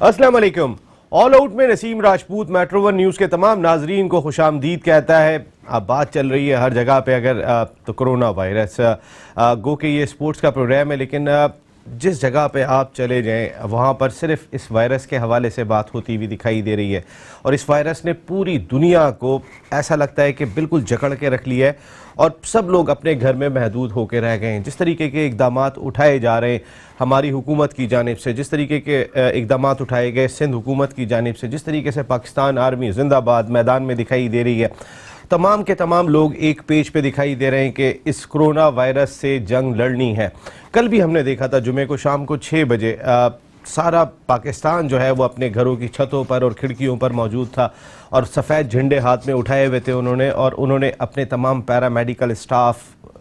अस्सलाम वालेकुम। All out में Naseem Rajput metro one news के तमाम नाजरीन को खुशामदीद कहता है। अब बात चल रही है हर जगह पे अगर तो कोरोना वायरस गो के ये स्पोर्ट्स का प्रोग्राम है, लेकिन जिस जगह पे आप चले जाएं वहाँ पर सिर्फ इस वायरस के हवाले से बात होती हुई दिखाई दे रही है। और इस वायरस ने पूरी दुनिया को ऐसा लगता है कि बिल्कुल जकड़ के रख लिया है और सब लोग अपने घर में महदूद होकर रह गए हैं। जिस तरीके के इक़दामात उठाए जा रहे हैं हमारी हुकूमत की जानिब से, जिस तरीके के इक़दामात उठाए गए सिंध हुकूमत की जानिब से, जिस तरीके से पाकिस्तान आर्मी जिंदाबाद मैदान में दिखाई दे रही है, तमाम के तमाम लोग एक पेज पे दिखाई दे रहे हैं कि इस कोरोना वायरस से जंग लड़नी है। कल भी हमने देखा था जुमे को शाम को 6 बजे सारा पाकिस्तान जो है वो अपने घरों की छतों पर और खिड़कियों पर मौजूद था और सफ़ेद झंडे हाथ में उठाए हुए थे उन्होंने अपने तमाम पैरामेडिकल स्टाफ,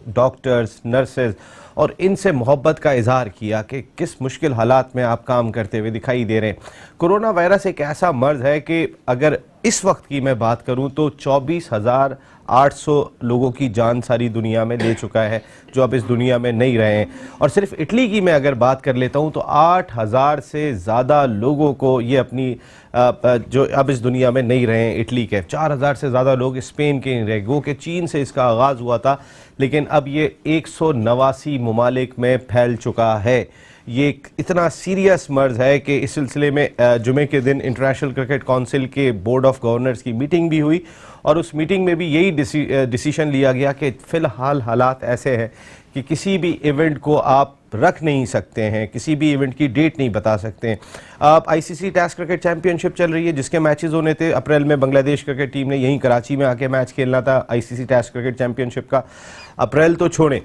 डॉक्टर्स, नर्सेज और इनसे मोहब्बत का इजहार किया कि किस मुश्किल हालात में आप काम करते हुए दिखाई दे रहे हैं। कोरोना वायरस एक ऐसा मर्ज है कि अगर इस वक्त की मैं बात करूं तो 24,800 लोगों की जान सारी दुनिया में ले चुका है जो अब इस दुनिया में नहीं रहे हैं। और सिर्फ इटली की मैं अगर बात कर लेता हूं तो 8,000 से ज़्यादा लोगों को ये अपनी जो अब इस दुनिया में नहीं रहे हैं इटली के, 4,000 से ज़्यादा लोग स्पेन के नहीं रहे। गो के चीन से इसका आगाज़ हुआ था लेकिन अब ये 189 ममालिक में फैल चुका है। ये इतना सीरियस मर्ज है कि इस सिलसिले में जुमे के दिन इंटरनेशनल क्रिकेट काउंसिल के बोर्ड ऑफ गवर्नर्स की मीटिंग भी हुई और उस मीटिंग में भी यही डिसीजन लिया गया कि फ़िलहाल हालात ऐसे हैं कि किसी भी इवेंट को आप रख नहीं सकते हैं, किसी भी इवेंट की डेट नहीं बता सकते हैं। आईसीसी टेस्ट क्रिकेट चैंपियनशिप चल रही है जिसके मैचेस होने थे अप्रैल में। बांग्लादेश क्रिकेट टीम ने यहीं कराची में आके मैच खेलना था आईसीसी टेस्ट क्रिकेट चैंपियनशिप का। अप्रैल तो छोड़ें,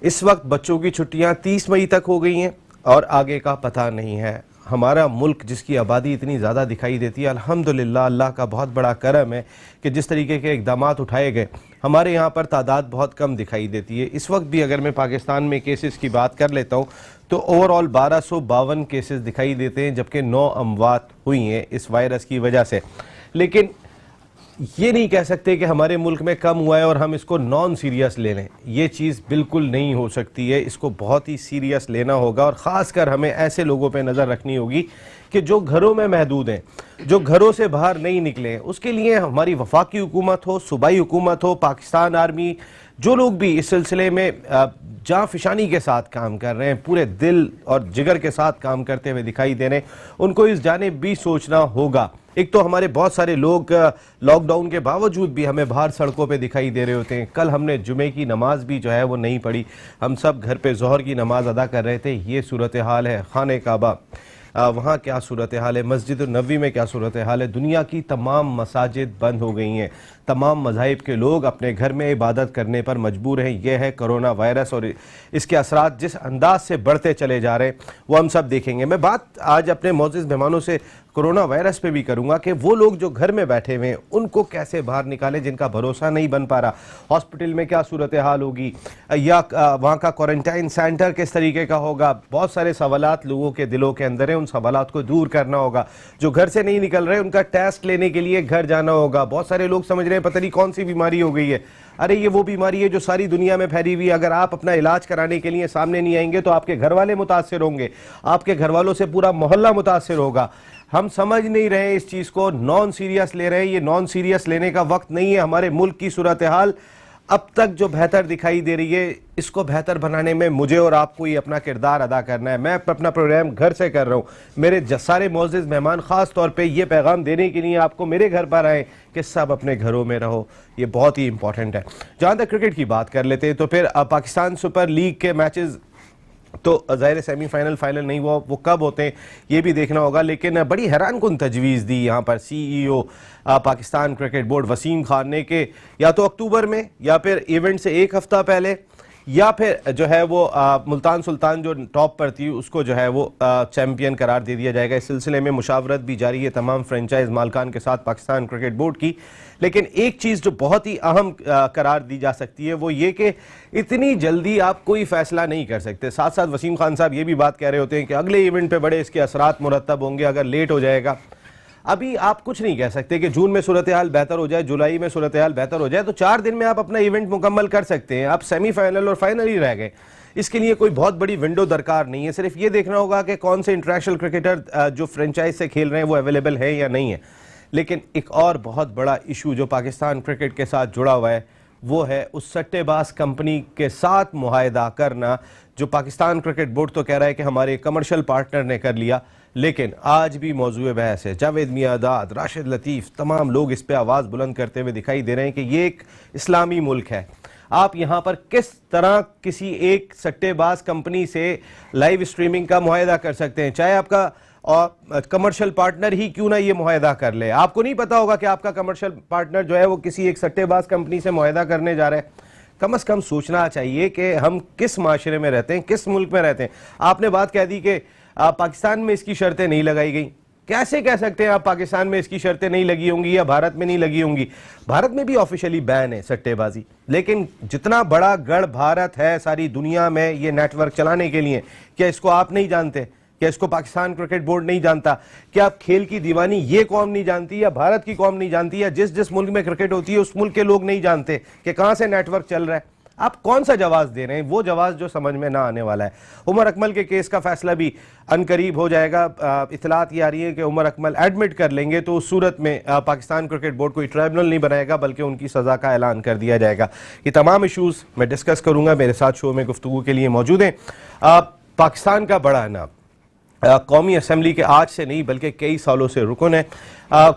इस वक्त बच्चों की छुट्टियां 30 मई तक हो गई हैं और आगे का पता नहीं है। हमारा मुल्क जिसकी आबादी इतनी ज़्यादा दिखाई देती है, अल्हम्दुलिल्लाह अल्लाह का बहुत बड़ा करम है कि जिस तरीके के इक़दामात उठाए गए हमारे यहाँ पर तादाद बहुत कम दिखाई देती है। इस वक्त भी अगर मैं पाकिस्तान में केसेस की बात कर लेता हूँ तो ओवरऑल 1252 केसेस दिखाई देते हैं जबकि 9 अमवात हुई हैं इस वायरस की वजह से। लेकिन ये नहीं कह सकते कि हमारे मुल्क में कम हुआ है और हम इसको नॉन सीरियस ले लें, ये चीज़ बिल्कुल नहीं हो सकती है। इसको बहुत ही सीरियस लेना होगा और ख़ास कर हमें ऐसे लोगों पे नज़र रखनी होगी कि जो घरों में महदूद हैं, जो घरों से बाहर नहीं निकले। उसके लिए हमारी वफाकी हुकूमत हो, सूबाई हुकूमत हो, पाकिस्तान आर्मी, जो लोग भी इस सिलसिले में जाँ फिशानी के साथ काम कर रहे हैं, पूरे दिल और जिगर के साथ काम करते हुए दिखाई दे रहे हैं, उनको इस जानिब भी सोचना होगा। एक तो हमारे बहुत सारे लोग लॉकडाउन के बावजूद भी हमें बाहर सड़कों पे दिखाई दे रहे होते हैं। कल हमने जुमे की नमाज भी जो है वो नहीं पढ़ी, हम सब घर पे ज़ोहर की नमाज अदा कर रहे थे। ये सूरत हाल है। खाने काबा वहाँ क्या सूरत हाल है, मस्जिद नबी में क्या सूरत हाल है। दुनिया की तमाम मसाजिद बंद हो गई हैं, तमाम मज़ाहिब के लोग अपने घर में इबादत करने पर मजबूर हैं। यह है कोरोना वायरस और इसके असरात जिस अंदाज से बढ़ते चले जा रहे हैं वो हम सब देखेंगे। मैं बात आज अपने मौजूद मेहमानों से कोरोना वायरस पे भी करूंगा कि वो लोग जो घर में बैठे हुए हैं उनको कैसे बाहर निकालें जिनका भरोसा नहीं बन पा रहा। हॉस्पिटल में क्या सूरत हाल होगी या वहाँ का क्वारंटाइन सेंटर किस तरीके का होगा। बहुत सारे सवालात लोगों के दिलों के अंदर हैं, उन सवालात को दूर करना होगा। जो घर से नहीं निकल रहे उनका टेस्ट लेने के लिए घर जाना होगा। बहुत सारे लोग समझ रहे हैं पता नहीं कौन सी बीमारी हो गई है। अरे ये वो बीमारी है जो सारी दुनिया में फैली हुई है। अगर आप अपना इलाज कराने के लिए सामने नहीं आएंगे तो आपके घर वाले मुतासिर होंगे, आपके घर वालों से पूरा मोहल्ला मुतासिर होगा। हम समझ नहीं रहे इस चीज़ को, नॉन सीरियस ले रहे हैं। ये नॉन सीरियस लेने का वक्त नहीं है। हमारे मुल्क की सूरत हाल अब तक जो बेहतर दिखाई दे रही है इसको बेहतर बनाने में मुझे और आपको ही अपना किरदार अदा करना है। मैं अपना प्रोग्राम घर से कर रहा हूँ। मेरे सारे मोअज़्ज़िज़ मेहमान ख़ास तौर पे ये पैगाम देने के लिए आपको मेरे घर पर आए कि सब अपने घरों में रहो, ये बहुत ही इंपॉर्टेंट है। जहाँ तक क्रिकेट की बात कर लेते हैं तो फिर पाकिस्तान सुपर लीग के मैचेस तो ज़ाहिर सेमीफाइनल फाइनल नहीं हुआ, वो कब होते हैं ये भी देखना होगा। लेकिन बड़ी हैरान कुन तजवीज़ दी यहाँ पर CEO Pakistan cricket board Wasim Khan ने कि या तो अक्टूबर में या फिर इवेंट से एक हफ़्ता पहले या फिर जो है वो मुल्तान सुल्तान जो टॉप पर थी उसको जो है वो चैम्पियन करार दे दिया जाएगा। इस सिलसिले में मुशावरत भी जारी है तमाम फ्रेंचाइज मालकान के साथ पाकिस्तान क्रिकेट बोर्ड की। लेकिन एक चीज़ जो बहुत ही अहम करार दी जा सकती है वो ये कि इतनी जल्दी आप कोई फैसला नहीं कर सकते। साथ साथ वसीम खान साहब ये भी बात कह रहे होते हैं कि अगले इवेंट पे बड़े इसके असरात मुरतब होंगे अगर लेट हो जाएगा। अभी आप कुछ नहीं कह सकते कि जून में सूरत हाल बेहतर हो जाए, जुलाई में सूरत हाल बेहतर हो जाए तो 4 दिन में आप अपना इवेंट मुकम्मल कर सकते हैं। आप सेमीफाइनल और फाइनल ही रह गए। اس کے لیے کوئی بہت بڑی ونڈو درکار نہیں ہے، صرف یہ دیکھنا ہوگا کہ کون سے انٹرنیشنل کرکٹر جو فرنچائز سے کھیل رہے ہیں وہ اویلیبل ہے یا نہیں ہے۔ لیکن ایک اور بہت بڑا ایشو جو پاکستان کرکٹ کے ساتھ جڑا ہوا ہے وہ ہے اس سٹے باز کمپنی کے ساتھ معاہدہ کرنا جو پاکستان کرکٹ بورڈ تو کہہ رہا ہے کہ ہمارے کمرشل پارٹنر نے کر لیا، لیکن آج بھی موضوع بحث ہے۔ جاوید میاں، راشد لطیف، تمام لوگ اس پہ آواز بلند کرتے ہوئے دکھائی دے رہے ہیں کہ یہ ایک اسلامی ملک ہے، آپ یہاں پر کس طرح کسی ایک سٹے باز کمپنی سے لائیو اسٹریمنگ کا معاہدہ کر سکتے ہیں، چاہے آپ کا کمرشل پارٹنر ہی کیوں نہ یہ معاہدہ کر لے۔ آپ کو نہیں پتا ہوگا کہ آپ کا کمرشل پارٹنر جو ہے وہ کسی ایک سٹے باز کمپنی سے معاہدہ کرنے جا رہا ہے۔ کم از کم سوچنا چاہیے کہ ہم کس معاشرے میں رہتے ہیں، کس ملک میں رہتے ہیں۔ آپ نے بات کہہ دی کہ پاکستان میں اس کی شرطیں نہیں لگائی گئیں، کیسے کہہ سکتے ہیں آپ پاکستان میں اس کی شرطیں نہیں لگی ہوں گی یا بھارت میں نہیں لگی ہوں گی؟ بھارت میں بھی آفیشلی بین ہے سٹے بازی، لیکن جتنا بڑا گڑھ بھارت ہے ساری دنیا میں یہ نیٹ ورک چلانے کے لیے، کیا اس کو آپ نہیں جانتے؟ کیا اس کو پاکستان کرکٹ بورڈ نہیں جانتا؟ کیا آپ کھیل کی دیوانی یہ قوم نہیں جانتی یا بھارت کی قوم نہیں جانتی یا جس ملک میں کرکٹ ہوتی ہے اس ملک کے لوگ نہیں جانتے کہ کہاں سے نیٹ ورک چل رہا ہے؟ آپ کون سا جواز دے رہے ہیں؟ وہ جواز جو سمجھ میں نہ آنے والا ہے۔ عمر اکمل کے کیس کا فیصلہ بھی عنقریب ہو جائے گا، اطلاعات یہ آ رہی ہے کہ عمر اکمل ایڈمٹ کر لیں گے تو اس صورت میں پاکستان کرکٹ بورڈ کوئی ٹرائبونل نہیں بنائے گا بلکہ ان کی سزا کا اعلان کر دیا جائے گا۔ یہ تمام ایشوز میں ڈسکس کروں گا، میرے ساتھ شو میں گفتگو کے لیے موجود ہیں پاکستان کا بڑا نام، قومی اسمبلی کے آج سے نہیں بلکہ کئی سالوں سے رکن ہے،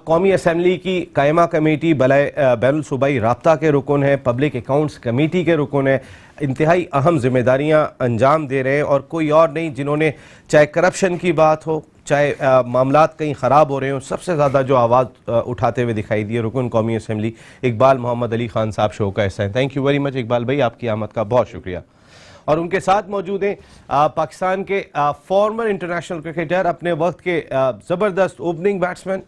قومی اسمبلی کی قائمہ کمیٹی بین الصوبائی رابطہ کے رکن ہے، پبلک اکاؤنٹس کمیٹی کے رکن ہے، انتہائی اہم ذمہ داریاں انجام دے رہے ہیں اور کوئی اور نہیں جنہوں نے چاہے کرپشن کی بات ہو چاہے معاملات کہیں خراب ہو رہے ہوں، سب سے زیادہ جو آواز اٹھاتے ہوئے دکھائی دیے رکن قومی اسمبلی اقبال محمد علی خان صاحب شو کا حصہ ہیں۔ Thank you very much Iqbal بھائی، آپ کی آمد کا بہت شکریہ۔ اور ان کے ساتھ موجود ہیں پاکستان کے فارمر انٹرنیشنل کرکٹر، اپنے وقت کے زبردست opening batsman,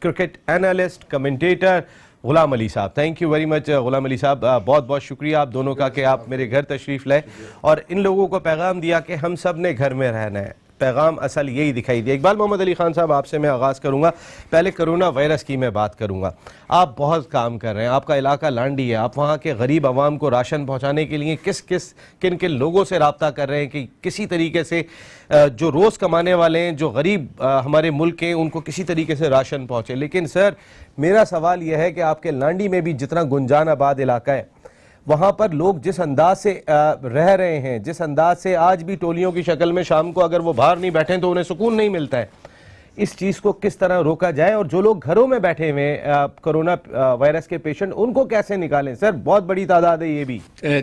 cricket analyst, commentator Ghulam علی صاحب۔ تھینک یو ویری مچ غلام علی صاحب، بہت بہت شکریہ آپ دونوں کا کہ آپ میرے گھر تشریف لائے اور ان لوگوں کو پیغام دیا کہ ہم سب نے گھر میں رہنا ہے۔ پیغام اصل یہی دکھائی دیا۔ اقبال محمد علی خان صاحب، آپ سے میں آغاز کروں گا، پہلے کرونا وائرس کی میں بات کروں گا۔ آپ بہت کام کر رہے ہیں، آپ کا علاقہ لانڈی ہے، آپ وہاں کے غریب عوام کو راشن پہنچانے کے لیے کن لوگوں سے رابطہ کر رہے ہیں کہ کسی طریقے سے جو روز کمانے والے ہیں، جو غریب ہمارے ملک کے ہیں، ان کو کسی طریقے سے راشن پہنچے۔ لیکن سر میرا سوال یہ ہے کہ آپ کے لانڈی میں بھی جتنا گنجان آباد علاقہ ہے وہاں پر لوگ جس انداز سے رہ رہے ہیں، جس انداز سے آج بھی ٹولیوں کی شکل میں شام کو اگر وہ باہر نہیں بیٹھیں تو انہیں سکون نہیں ملتا ہے، اس چیز کو کس طرح روکا جائے اور جو لوگ گھروں میں بیٹھے ہوئے کرونا وائرس کے پیشنٹ ان کو کیسے نکالیں؟ سر بہت بڑی تعداد ہے یہ بھی۔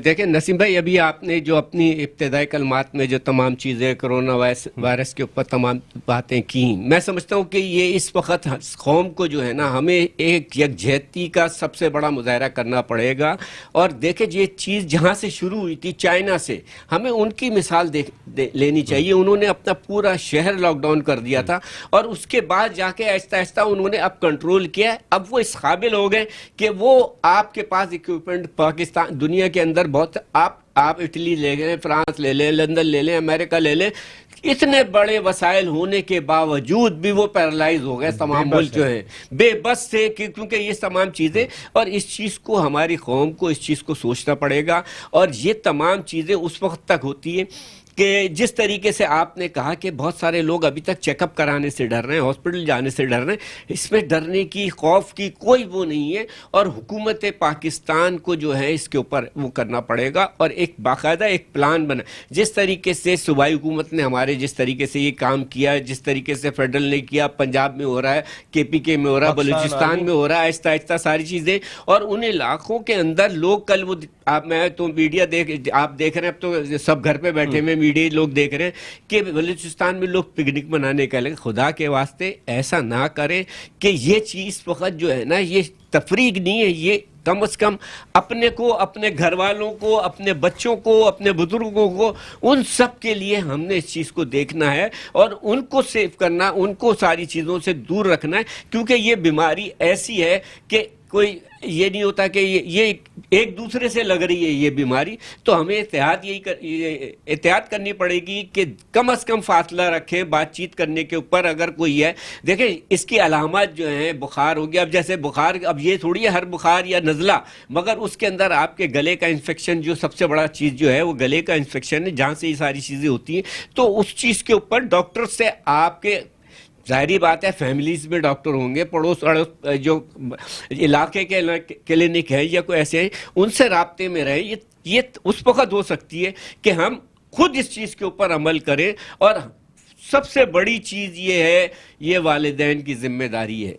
دیکھیں نسیم بھائی، ابھی آپ نے جو اپنی ابتدائی کلمات میں جو تمام چیزیں کرونا وائرس کے اوپر تمام باتیں کی، میں سمجھتا ہوں کہ یہ اس وقت قوم کو جو ہے نا ہمیں ایک یکجہتی کا سب سے بڑا مظاہرہ کرنا پڑے گا۔ اور دیکھیں یہ چیز جہاں سے شروع ہوئی تھی چائنا سے، ہمیں ان کی مثال لینی چاہیے۔ انہوں نے اپنا پورا شہر لاک ڈاؤن کر دیا تھا اور اس کے بعد جا کے آہستہ آہستہ انہوں نے اب کنٹرول کیا ہے۔ اب وہ اس قابل ہو گئے کہ وہ آپ کے پاس اکوپمنٹ پاکستان دنیا کے اندر بہت، آپ اٹلی لے لیں، فرانس لے لیں، لندن لے لیں، امریکہ لے لیں، اتنے بڑے وسائل ہونے کے باوجود بھی وہ پیرالائز ہو گئے، تمام ملک جو ہے بے بس تھے کیونکہ یہ تمام چیزیں، اور اس چیز کو ہماری قوم کو اس چیز کو سوچنا پڑے گا۔ اور یہ تمام چیزیں اس وقت تک ہوتی ہیں کہ جس طریقے سے آپ نے کہا کہ بہت سارے لوگ ابھی تک چیک اپ کرانے سے ڈر رہے ہیں، ہاسپٹل جانے سے ڈر رہے ہیں، اس میں ڈرنے کی، خوف کی کوئی وہ نہیں ہے۔ اور حکومت پاکستان کو جو ہے اس کے اوپر وہ کرنا پڑے گا اور ایک باقاعدہ ایک پلان بنا، جس طریقے سے صوبائی حکومت نے ہمارے جس طریقے سے یہ کام کیا، جس طریقے سے فیڈرل نے کیا، پنجاب میں ہو رہا ہے، KPK میں ہو رہا ہے، بلوچستان میں ہو رہا ہے، آہستہ آہستہ ساری چیزیں۔ اور ان علاقوں کے اندر لوگ کل وہ میں تو میڈیا آپ دیکھ رہے ہیں، اب تو سب گھر پہ بیٹھے ہوئے میڈیا لوگ دیکھ رہے ہیں کہ بلوچستان میں لوگ پکنک منانے کا لگے۔ خدا کے واسطے ایسا نہ کریں کہ یہ چیز فقط جو ہے نا یہ تفریق نہیں ہے، یہ کم از کم اپنے کو، اپنے گھر والوں کو، اپنے بچوں کو، اپنے بزرگوں کو، ان سب کے لیے ہم نے اس چیز کو دیکھنا ہے اور ان کو سیو کرنا، ان کو ساری چیزوں سے دور رکھنا ہے، کیونکہ یہ بیماری ایسی ہے کہ कोई ये नहीं होता कि ये एक दूसरे से लग रही है ये बीमारी, तो हमें एहतियात करनी पड़ेगी कि कम से कम फासला रखें बातचीत करने के ऊपर। अगर कोई है, देखें इसकी अलामत जो है, बुखार हो गया, अब जैसे बुखार, अब ये थोड़ी है हर बुखार या नज़ला, मगर उसके अंदर आपके गले का इन्फेक्शन जो सबसे बड़ा चीज़ जो है वो गले का इन्फेक्शन है, जहाँ से ये सारी चीज़ें होती हैं। तो उस चीज़ के ऊपर डॉक्टर से आपके, जाहिर बात है फैमिलीज में डॉक्टर होंगे, पड़ोस अड़ोस जो इलाके के क्लिनिक है या कोई ऐसे हैं, उनसे राब्ते में रहे। ये उस वक्त हो सकती है कि हम खुद इस चीज़ के ऊपर अमल करें। और सबसे बड़ी चीज़ ये है, ये वालिदैन की जिम्मेदारी है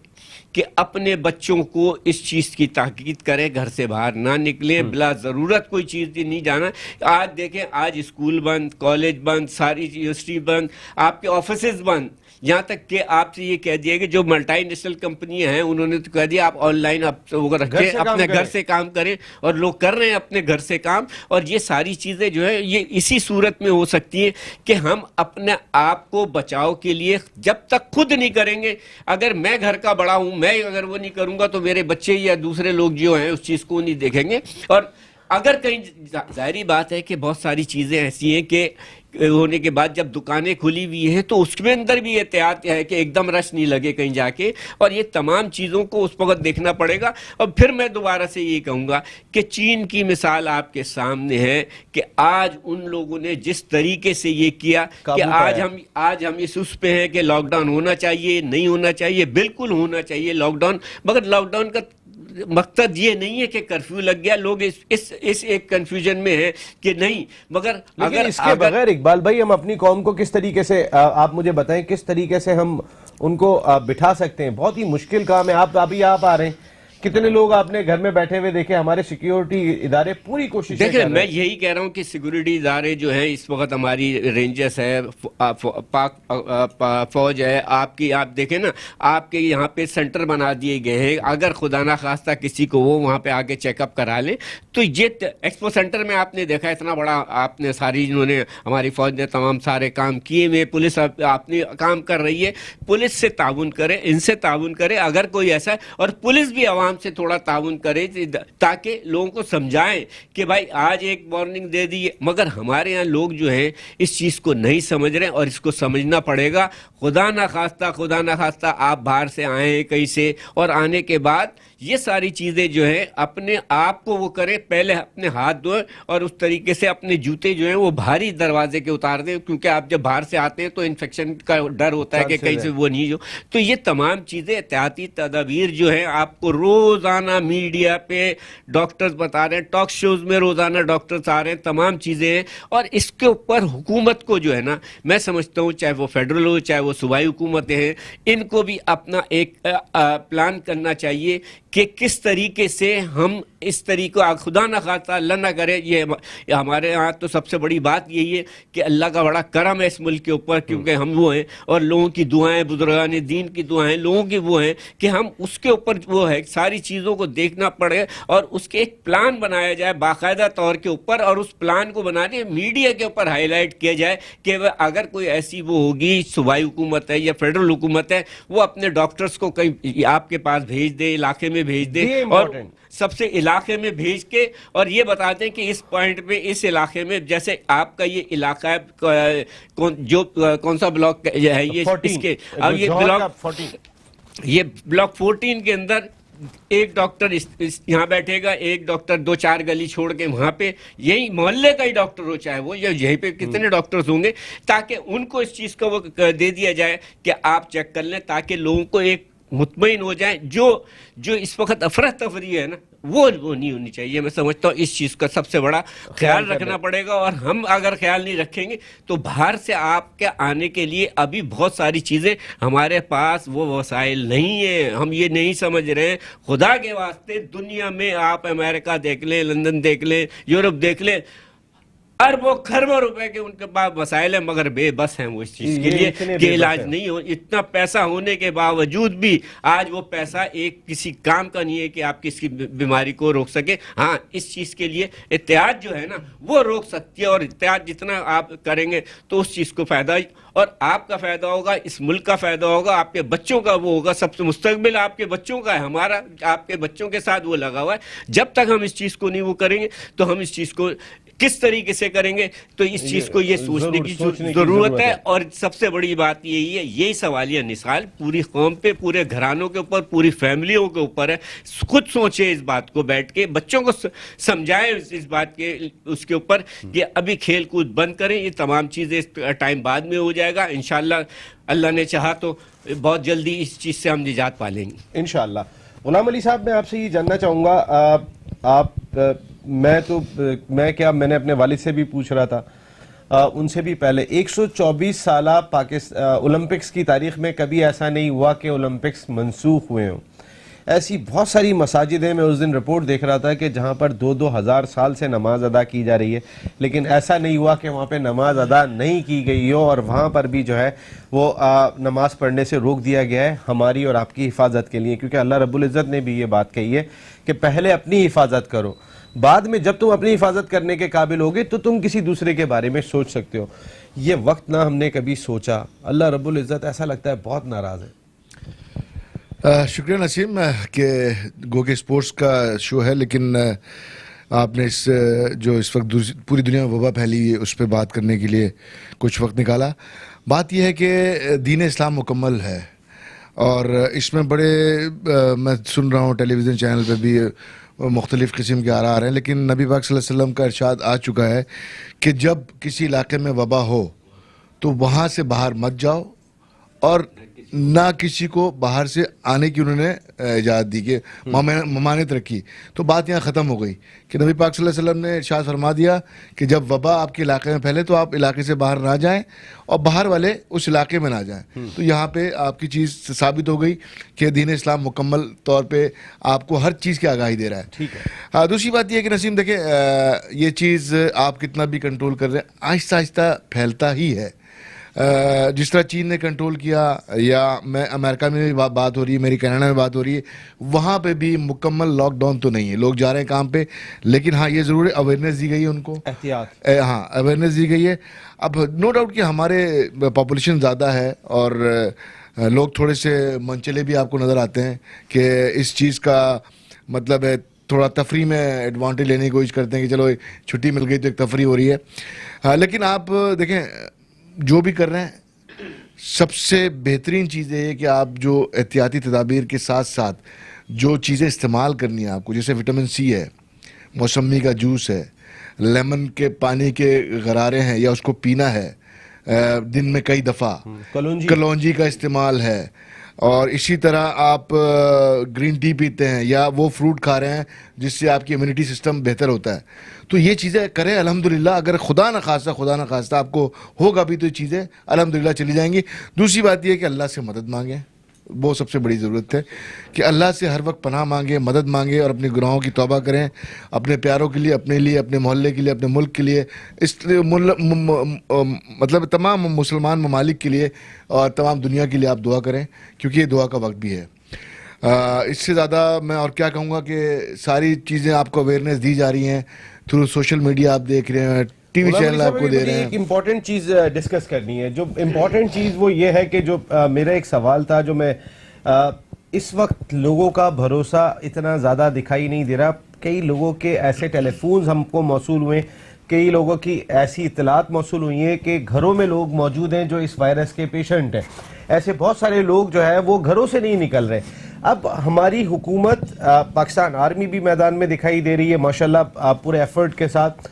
कि अपने बच्चों को इस चीज़ की ताकीद करें, घर से बाहर ना निकलें, बिला ज़रूरत कोई चीज़ नहीं जाना। आज देखें, आज स्कूल बंद, कॉलेज बंद, सारी यूनिवर्सिटी बंद, आपके ऑफिसेज बंद, यहाँ तक कि आपसे ये कह दिया कि जो मल्टी नेशनल कंपनियां हैं उन्होंने तो कह दिया आप ऑनलाइन आप वो रखें, अपने घर से काम करें, और लोग कर रहे हैं अपने घर से काम। और ये सारी चीज़ें जो है ये इसी सूरत में हो सकती है कि हम अपने आप को बचाव के लिए जब तक खुद नहीं करेंगे, अगर मैं घर का बड़ा हूँ, मैं अगर वो नहीं करूँगा तो मेरे बच्चे या दूसरे लोग जो हैं उस चीज़ को नहीं देखेंगे। और अगर कहीं, जाहिर बात है कि बहुत सारी चीज़ें ऐसी हैं कि होने के बाद जब दुकानें खुली हुई हैं तो उसके अंदर भी एहतियात है कि एकदम रश नहीं लगे कहीं जाके, और ये तमाम चीज़ों को उस वक्त देखना पड़ेगा। और फिर मैं दोबारा से ये कहूँगा कि चीन की मिसाल आपके सामने है कि आज उन लोगों ने जिस तरीके से ये किया कि आज हम इस उस पे हैं कि लॉकडाउन होना चाहिए, नहीं होना चाहिए, बिल्कुल होना चाहिए लॉकडाउन। मगर लॉकडाउन का मकसद ये नहीं है कि कर्फ्यू लग गया, लोग इस एक कंफ्यूजन में है कि नहीं। मगर अगर इसके बगैर इकबाल भाई हम अपनी कौम को किस तरीके से, आप मुझे बताएं किस तरीके से हम उनको बिठा सकते हैं? बहुत ही मुश्किल काम है। आप अभी आप आ रहे हैं, कितने लोग आपने घर में बैठे हुए देखे, हमारे सिक्योरिटी इदारे पूरी कोशिश कर रहे हैं। मैं यही कह रहा हूं कि सिक्योरिटी इदारे जो हैं इस वक्त, हमारी रेंजर्स है, पाक फौज है आपकी, आप देखें ना, आपके यहाँ पे सेंटर बना दिए गए हैं। अगर खुदा ना खास्ता किसी को वो वहाँ पे आके चेकअप करा ले, तो ये एक्सपो सेंटर में आपने देखा इतना बड़ा, आपने सारी, इन्होंने हमारी फौज ने तमाम सारे काम किए हुए, पुलिस अपनी काम कर रही है। पुलिस से ताउन करे, इनसे ताउन करे अगर कोई ऐसा है, और पुलिस भी आवाम से थोड़ा ताउन करे ताकि लोगों को समझाएं कि भाई आज एक वार्निंग दे दी। मगर हमारे यहाँ लोग जो हैं इस चीज़ को नहीं समझ रहे, और इसको समझना पड़ेगा। खुदा ना खास्ता आप बाहर से आए हैं कहीं से, और आने के बाद ये सारी चीज़ें जो है अपने आप को वो करें, पहले अपने हाथ धोएं और उस तरीके से अपने जूते जो हैं वो भारी दरवाजे के उतार दें, क्योंकि आप जब बाहर से आते हैं तो इन्फेक्शन का डर होता है कि कहीं से वो नहीं हो। तो ये तमाम चीज़ें, एहतियाती तदाबीर जो है आपको रोज़ाना मीडिया पे डॉक्टर्स बता रहे हैं, टॉक शोज़ में रोज़ाना डॉक्टर्स आ रहे हैं, तमाम चीज़ें हैं। और इसके ऊपर हुकूमत को जो है ना, मैं समझता हूँ चाहे वो फेडरल हो चाहे वो सूबाई हुकूमतें हैं, इनको भी अपना एक प्लान करना चाहिए कि किस तरीके से हम इस तरीके, खुदा न खास्ता अल्लाह ना करे, ये हमारे यहाँ तो सबसे बड़ी बात यही है कि अल्लाह का बड़ा करम है इस मुल्क के ऊपर, क्योंकि हम वो हैं, और लोगों की दुआएं, बुजुर्गान दीन की दुआएं लोगों की वो हैं कि हम उसके ऊपर वो है सारी चीज़ों को देखना पड़े, और उसके एक प्लान बनाया जाए बाकायदा तौर के ऊपर, और उस प्लान को बनाने मीडिया के ऊपर हाईलाइट किया जाए कि अगर कोई ऐसी वो होगी, सूबाई हुकूमत है या फेडरल हुकूमत है, वो अपने डॉक्टर्स को कहीं आपके पास भेज दे, इलाके में भेज दे, और सबसे इलाके में भेज के और ये बता दें कि इस पॉइंट पे, इस इलाके में, जैसे आपका ये इलाका है, कौन सा ब्लॉक है ये, इसके अब ये ब्लॉक 14 के अंदर एक डॉक्टर यहाँ बैठेगा, एक डॉक्टर 2-4 गली छोड़ के वहाँ पे, यही मोहल्ले का ही डॉक्टर हो चाहे वो, या यहीं पे कितने डॉक्टर्स होंगे, ताकि उनको इस चीज़ को वो दे दिया जाए कि आप चेक कर लें, ताकि लोगों को एक मुतमईन हो जाए। जो इस वक्त अफरा तफरी है ना, वो नहीं होनी चाहिए। मैं समझता हूँ इस चीज़ का सबसे बड़ा ख्याल रखना पड़ेगा, और हम अगर ख्याल नहीं रखेंगे तो बाहर से आपके आने के लिए अभी बहुत सारी चीज़ें हमारे पास वो वसाइल नहीं है, हम ये नहीं समझ रहे हैं। खुदा के वास्ते दुनिया में आप अमेरिका देख लें, लंदन देख लें, यूरोप देख लें, अरबों खरबों रुपए के उनके पास वसाइल है, मगर बेबस हैं वो इस चीज के ये लिए इतने कि बेबस इलाज हैं। नहीं हो। इतना पैसा होने के बावजूद भी आज वो पैसा एक किसी काम का नहीं है कि आप किसी बीमारी को रोक सके। हाँ, इस चीज के लिए एहतियात जो है ना वो रोक सकती है, और एहतियात जितना आप करेंगे तो उस चीज को फायदा, और आपका फायदा होगा, इस मुल्क का फायदा होगा, आपके बच्चों का वो होगा। सबसे मुस्तकबिल आपके बच्चों का है, हमारा आपके बच्चों के साथ वो लगा हुआ है। जब तक हम इस चीज को नहीं वो करेंगे तो हम इस चीज को किस तरीके से करेंगे, तो इस चीज को ये सोचने की जरूरत है। और सबसे बड़ी बात यही है, यही सवालिया निसाल पूरी कौम पे, पूरे घरानों के ऊपर, पूरी फैमिलियों के ऊपर है। खुद सोचे इस बात को, बैठ के बच्चों को समझाएं इस बात के उसके ऊपर कि अभी खेल कूद बंद करें, ये तमाम चीजें टाइम बाद में हो जाएगा इंशाल्लाह। अल्लाह ने चाहा तो बहुत जल्दी इस चीज से हम निजात पा लेंगे इंशाल्लाह। गुलाम अली साहब, मैं आपसे ये जानना चाहूँगा, मैंने अपने वालिद से भी पूछ रहा था, उनसे भी पहले 124 साला ओलंपिक्स की तारीख में कभी ऐसा नहीं हुआ कि ओलंपिक्स मंसूख हुए हों। ऐसी बहुत सारी मसाजिद हैं, मैं उस दिन रिपोर्ट देख रहा था कि जहाँ पर 2-2 हज़ार साल से नमाज अदा की जा रही है, लेकिन ऐसा नहीं हुआ कि वहाँ पे नमाज अदा नहीं की गई हो और वहाँ पर भी जो है वो नमाज पढ़ने से रोक दिया गया है हमारी और आपकी हिफाजत के लिए, क्योंकि अल्लाह रब्बुल इज़्ज़त ने भी ये बात कही है कि पहले अपनी हिफाजत करो, बाद में जब तुम अपनी हिफाजत करने के काबिल होगे तो तुम किसी दूसरे के बारे में सोच सकते हो। ये वक्त ना हमने कभी सोचा। अल्लाह रब्बुल इज़्ज़त ऐसा लगता है बहुत नाराज़ है। शुक्रिया नसीम कि गो के स्पोर्ट्स का शो है, लेकिन आपने जो इस वक्त पूरी दुनिया में वबा फैली है उस पर बात करने के लिए कुछ वक्त निकाला। बात यह है कि दीन इस्लाम मुकम्मल है, और इसमें बड़े मैं सुन रहा हूँ टेलीविज़न चैनल पे भी मुख्तलिफ़ किस्म के आ रहे हैं, लेकिन नबी पाक सल्लल्लाहु अलैहि वसल्लम का इरशाद आ चुका है कि जब किसी इलाके में वबा हो तो वहाँ से बाहर मत जाओ, और ना किसी को बाहर से आने की उन्होंने इजाज़त दी कि ममानियत रखी। तो बात यहाँ ख़त्म हो गई कि नबी पाक सल्लल्लाहु अलैहि वसल्लम ने इरशाद फरमा दिया कि जब वबा आपके इलाके में फैले तो आप इलाके से बाहर ना जाएं और बाहर वाले उस इलाके में ना जाएं। तो यहाँ पे आपकी चीज़ साबित हो गई कि दीन इस्लाम मुकम्मल तौर पे आपको हर चीज़ की आगाही दे रहा है। ठीक है। हाँ, दूसरी बात यह है कि नसीम देखें, ये चीज़ आप कितना भी कंट्रोल कर रहे हैं, आहिस्ता आहिस्ता फैलता ही है। जिस तरह चीन ने कंट्रोल किया, या मैं अमेरिका में भी बात हो रही है, मेरी कनाडा में बात हो रही है, वहाँ पे भी मुकम्मल लॉकडाउन तो नहीं है, लोग जा रहे हैं काम पे, लेकिन हाँ ये ज़रूर अवेयरनेस दी गई है उनको, एहतियात। हाँ अवेयरनेस दी गई है। अब नो डाउट कि हमारे पॉपुलेशन ज़्यादा है और लोग थोड़े से मनचले भी आपको नज़र आते हैं कि इस चीज़ का मतलब है थोड़ा तफरी में एडवांटेज लेने की कोशिश करते हैं कि चलो छुट्टी मिल गई तो एक तफरी हो रही है। हाँ, लेकिन आप देखें जो भी कर रहे हैं, सबसे बेहतरीन चीज़ ये है कि आप जो एहतियाती तदाबीर के साथ साथ जो चीज़ें इस्तेमाल करनी है आपको, जैसे विटामिन सी है, मौसमी का जूस है, लेमन के पानी के गरारे हैं या उसको पीना है दिन में कई दफ़ा, कलौंजी का इस्तेमाल है, और इसी तरह आप ग्रीन टी पीते हैं या वो फ्रूट खा रहे हैं जिससे आपकी इम्यूनिटी सिस्टम बेहतर होता है। तो ये चीज़ें करें अल्हम्दुलिल्लाह। अगर खुदा न खास्ता आपको होगा भी तो ये चीज़ें अल्हम्दुलिल्लाह चली जाएंगी। दूसरी बात ये है कि अल्लाह से मदद मांगें, वो सबसे बड़ी ज़रूरत है कि अल्लाह से हर वक्त पनाह मांगे, मदद मांगे और अपने गुनाहों की तौबा करें, अपने प्यारों के लिए, अपने लिए, अपने मोहल्ले के लिए, अपने मुल्क के लिए, इस मतलब तमाम मुसलमान ममालिक के लिए और तमाम दुनिया के लिए आप दुआ करें, क्योंकि ये दुआ का वक्त भी है। इससे ज़्यादा मैं और क्या कहूँगा कि सारी चीज़ें आपको अवेयरनेस दी जा रही हैं थ्रू सोशल मीडिया, आप देख रहे हैं, टीवी चैनल आपको दे रहे हैं। एक इम्पॉर्टेंट चीज़ डिस्कस करनी है। जो इम्पॉर्टेंट चीज़ वो ये है कि जो मेरा एक सवाल था, जो मैं इस वक्त लोगों का भरोसा इतना ज़्यादा दिखाई नहीं दे रहा। कई लोगों के ऐसे टेलीफोन्स हमको मौसूल हुए, कई लोगों की ऐसी इत्तलात मौसूल हुई हैं कि घरों में लोग मौजूद हैं जो इस वायरस के पेशेंट हैं। ऐसे बहुत सारे लोग जो है वो घरों से नहीं निकल रहे। अब हमारी हुकूमत, पाकिस्तान आर्मी भी मैदान में दिखाई दे रही है माशाल्लाह पूरे एफर्ट के साथ।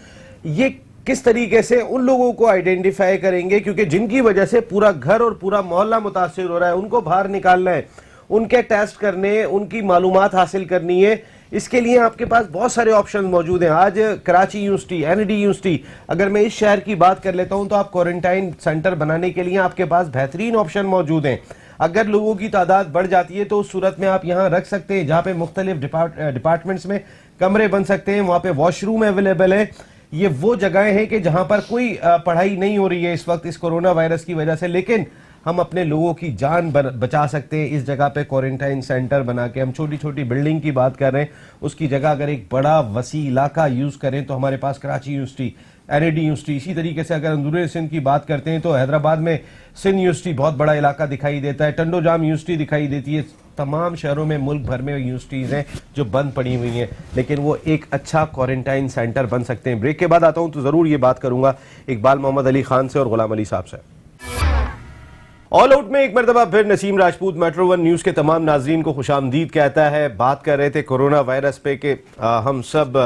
ये किस तरीके से उन लोगों को आइडेंटिफाई करेंगे, क्योंकि जिनकी वजह से पूरा घर और पूरा मोहल्ला मुतासिर हो रहा है, उनको बाहर निकालना है, उनके टेस्ट करने, उनकी मालूमात हासिल करनी है। इसके लिए आपके पास बहुत सारे ऑप्शन मौजूद हैं। आज कराची यूनिवर्सिटी, एनडी यूनिवर्सिटी, अगर मैं इस शहर की बात कर लेता हूं तो आप क्वारंटाइन सेंटर बनाने के लिए आपके पास बेहतरीन ऑप्शन मौजूद हैं। अगर लोगों की तादाद बढ़ जाती है तो उस सूरत में आप यहाँ रख सकते हैं, जहाँ पे मुख्तलिफ डिपार्टमेंट्स में कमरे बन सकते हैं, वहाँ पे वॉशरूम अवेलेबल है। یہ وہ جگہیں ہیں کہ جہاں پر کوئی پڑھائی نہیں ہو رہی ہے اس وقت اس کورونا وائرس کی وجہ سے، لیکن ہم اپنے لوگوں کی جان بچا سکتے ہیں اس جگہ پہ کوارنٹائن سینٹر بنا کے. ہم چھوٹی چھوٹی بلڈنگ کی بات کر رہے ہیں، اس کی جگہ اگر ایک بڑا وسیع علاقہ یوز کریں تو ہمارے پاس کراچی یونیورسٹی، NAD یونیورسٹی، اسی طریقے سے اگر اندرون سندھ کی بات کرتے ہیں تو حیدرآباد میں سندھ یونیورسٹی بہت بڑا علاقہ دکھائی دیتا ہے، ٹنڈو جام یونیورسٹی دکھائی دیتی ہے. تمام شہروں میں ملک بھر میں یونیورسٹیز ہیں جو بند پڑی ہوئی ہیں، لیکن وہ ایک اچھا کوارنٹائن سینٹر بن سکتے ہیں. بریک کے بعد آتا ہوں تو ضرور یہ بات کروں گا اقبال محمد علی خان سے اور غلام علی صاحب سے. آل آؤٹ میں ایک مرتبہ پھر نسیم راجپوت میٹرو ون نیوز کے تمام ناظرین کو خوش آمدید کہتا ہے. بات کر رہے تھے کورونا وائرس پہ کہ ہم سب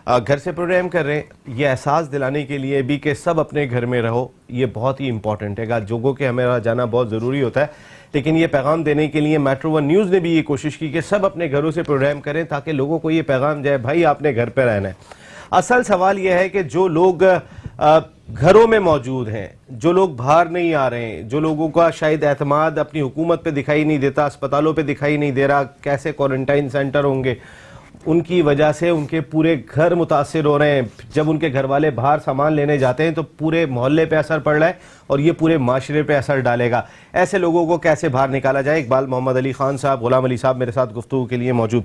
گھر سے پروگرام کر رہے ہیں، یہ احساس دلانے کے لیے بھی کہ سب اپنے گھر میں رہو. یہ بہت ہی امپورٹنٹ ہے، جوگوں کے ہمیں جانا بہت ضروری ہوتا ہے، لیکن یہ پیغام دینے کے لیے میٹرو ون نیوز نے بھی یہ کوشش کی کہ سب اپنے گھروں سے پروگرام کریں تاکہ لوگوں کو یہ پیغام جائے بھائی آپ نے گھر پہ رہنا ہے. اصل سوال یہ ہے کہ جو لوگ گھروں میں موجود ہیں، جو لوگ باہر نہیں آ رہے ہیں، جو لوگوں کا شاید اعتماد اپنی حکومت پہ دکھائی نہیں دیتا، اسپتالوں پہ دکھائی نہیں دے رہا، کیسے کوارنٹائن سینٹر ہوں گے، ان کی وجہ سے ان کے پورے گھر متاثر ہو رہے ہیں. جب ان کے گھر والے باہر سامان لینے جاتے ہیں تو پورے محلے پہ اثر پڑ رہا ہے اور یہ پورے معاشرے پہ اثر ڈالے گا. ایسے لوگوں کو کیسے باہر نکالا جائے؟ اقبال محمد علی خان صاحب، غلام علی صاحب میرے ساتھ گفتگو کے لیے موجود.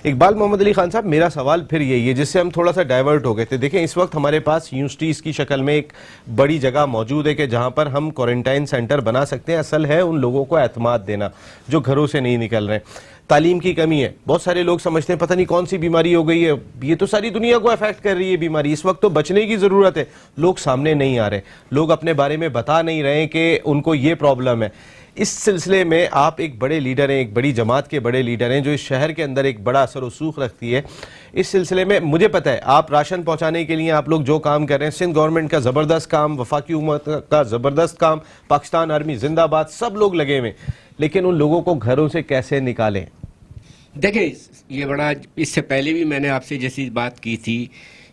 اقبال محمد علی خان صاحب، میرا سوال پھر یہی ہے جس سے ہم تھوڑا سا ڈائیورٹ ہو گئے تھے. دیکھیں اس وقت ہمارے پاس یونیورسٹیز کی شکل میں ایک بڑی جگہ موجود ہے کہ جہاں پر ہم کوارنٹائن سینٹر بنا سکتے ہیں. اصل ہے ان لوگوں کو اعتماد دینا جو گھروں سے نہیں نکل رہے ہیں. تعلیم کی کمی ہے، بہت سارے لوگ سمجھتے ہیں پتہ نہیں کون سی بیماری ہو گئی ہے، یہ تو ساری دنیا کو افیکٹ کر رہی ہے بیماری، اس وقت تو بچنے کی ضرورت ہے. لوگ سامنے نہیں آ رہے، لوگ اپنے بارے میں بتا نہیں رہے کہ ان کو یہ پرابلم ہے. اس سلسلے میں آپ ایک بڑے لیڈر ہیں، ایک بڑی جماعت کے بڑے لیڈر ہیں جو اس شہر کے اندر ایک بڑا اثر و رسوخ رکھتی ہے. اس سلسلے میں مجھے پتہ ہے آپ راشن پہنچانے کے لیے آپ لوگ جو کام کر رہے ہیں، سندھ گورنمنٹ کا زبردست کام، وفاقی حکومت کا زبردست کام، پاکستان آرمی زندہ باد، سب لوگ لگے ہوئے، لیکن ان لوگوں کو گھروں سے کیسے نکالیں؟ دیکھیں یہ بڑا، اس سے پہلے بھی میں نے آپ سے جیسی بات کی تھی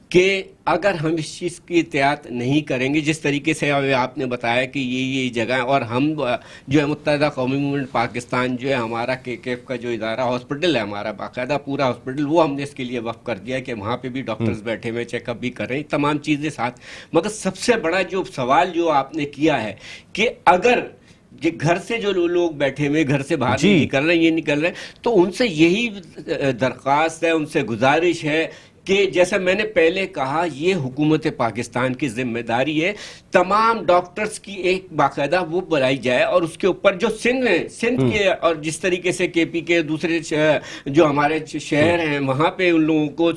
کہ اگر ہم اس چیز کی احتیاط نہیں کریں گے جس طریقے سے آپ نے بتایا کہ یہ جگہ، اور ہم جو ہے متحدہ قومی موومنٹ پاکستان جو ہے ہمارا KKF کا جو ادارہ ہاسپٹل ہے ہمارا، باقاعدہ پورا ہاسپٹل، وہ ہم نے اس کے لیے وقف کر دیا کہ وہاں پہ بھی ڈاکٹرز بیٹھے ہوئے چیک اپ بھی کر رہے ہیں، تمام چیزیں ساتھ. مگر سب سے بڑا جو سوال جو آپ نے کیا ہے کہ اگر یہ گھر سے جو لوگ بیٹھے ہوئے گھر سے باہر نہیں نکل رہے ہیں، یہ نکل رہے ہیں، تو ان سے یہی درخواست ہے، ان سے گزارش ہے کہ جیسا میں نے پہلے کہا یہ حکومت پاکستان کی ذمہ داری ہے، تمام ڈاکٹرز کی ایک باقاعدہ وہ بنائی جائے، اور اس کے اوپر جو سندھ کے اور جس طریقے سے KP کے دوسرے جو ہمارے شہر ہیں وہاں پہ ان لوگوں کو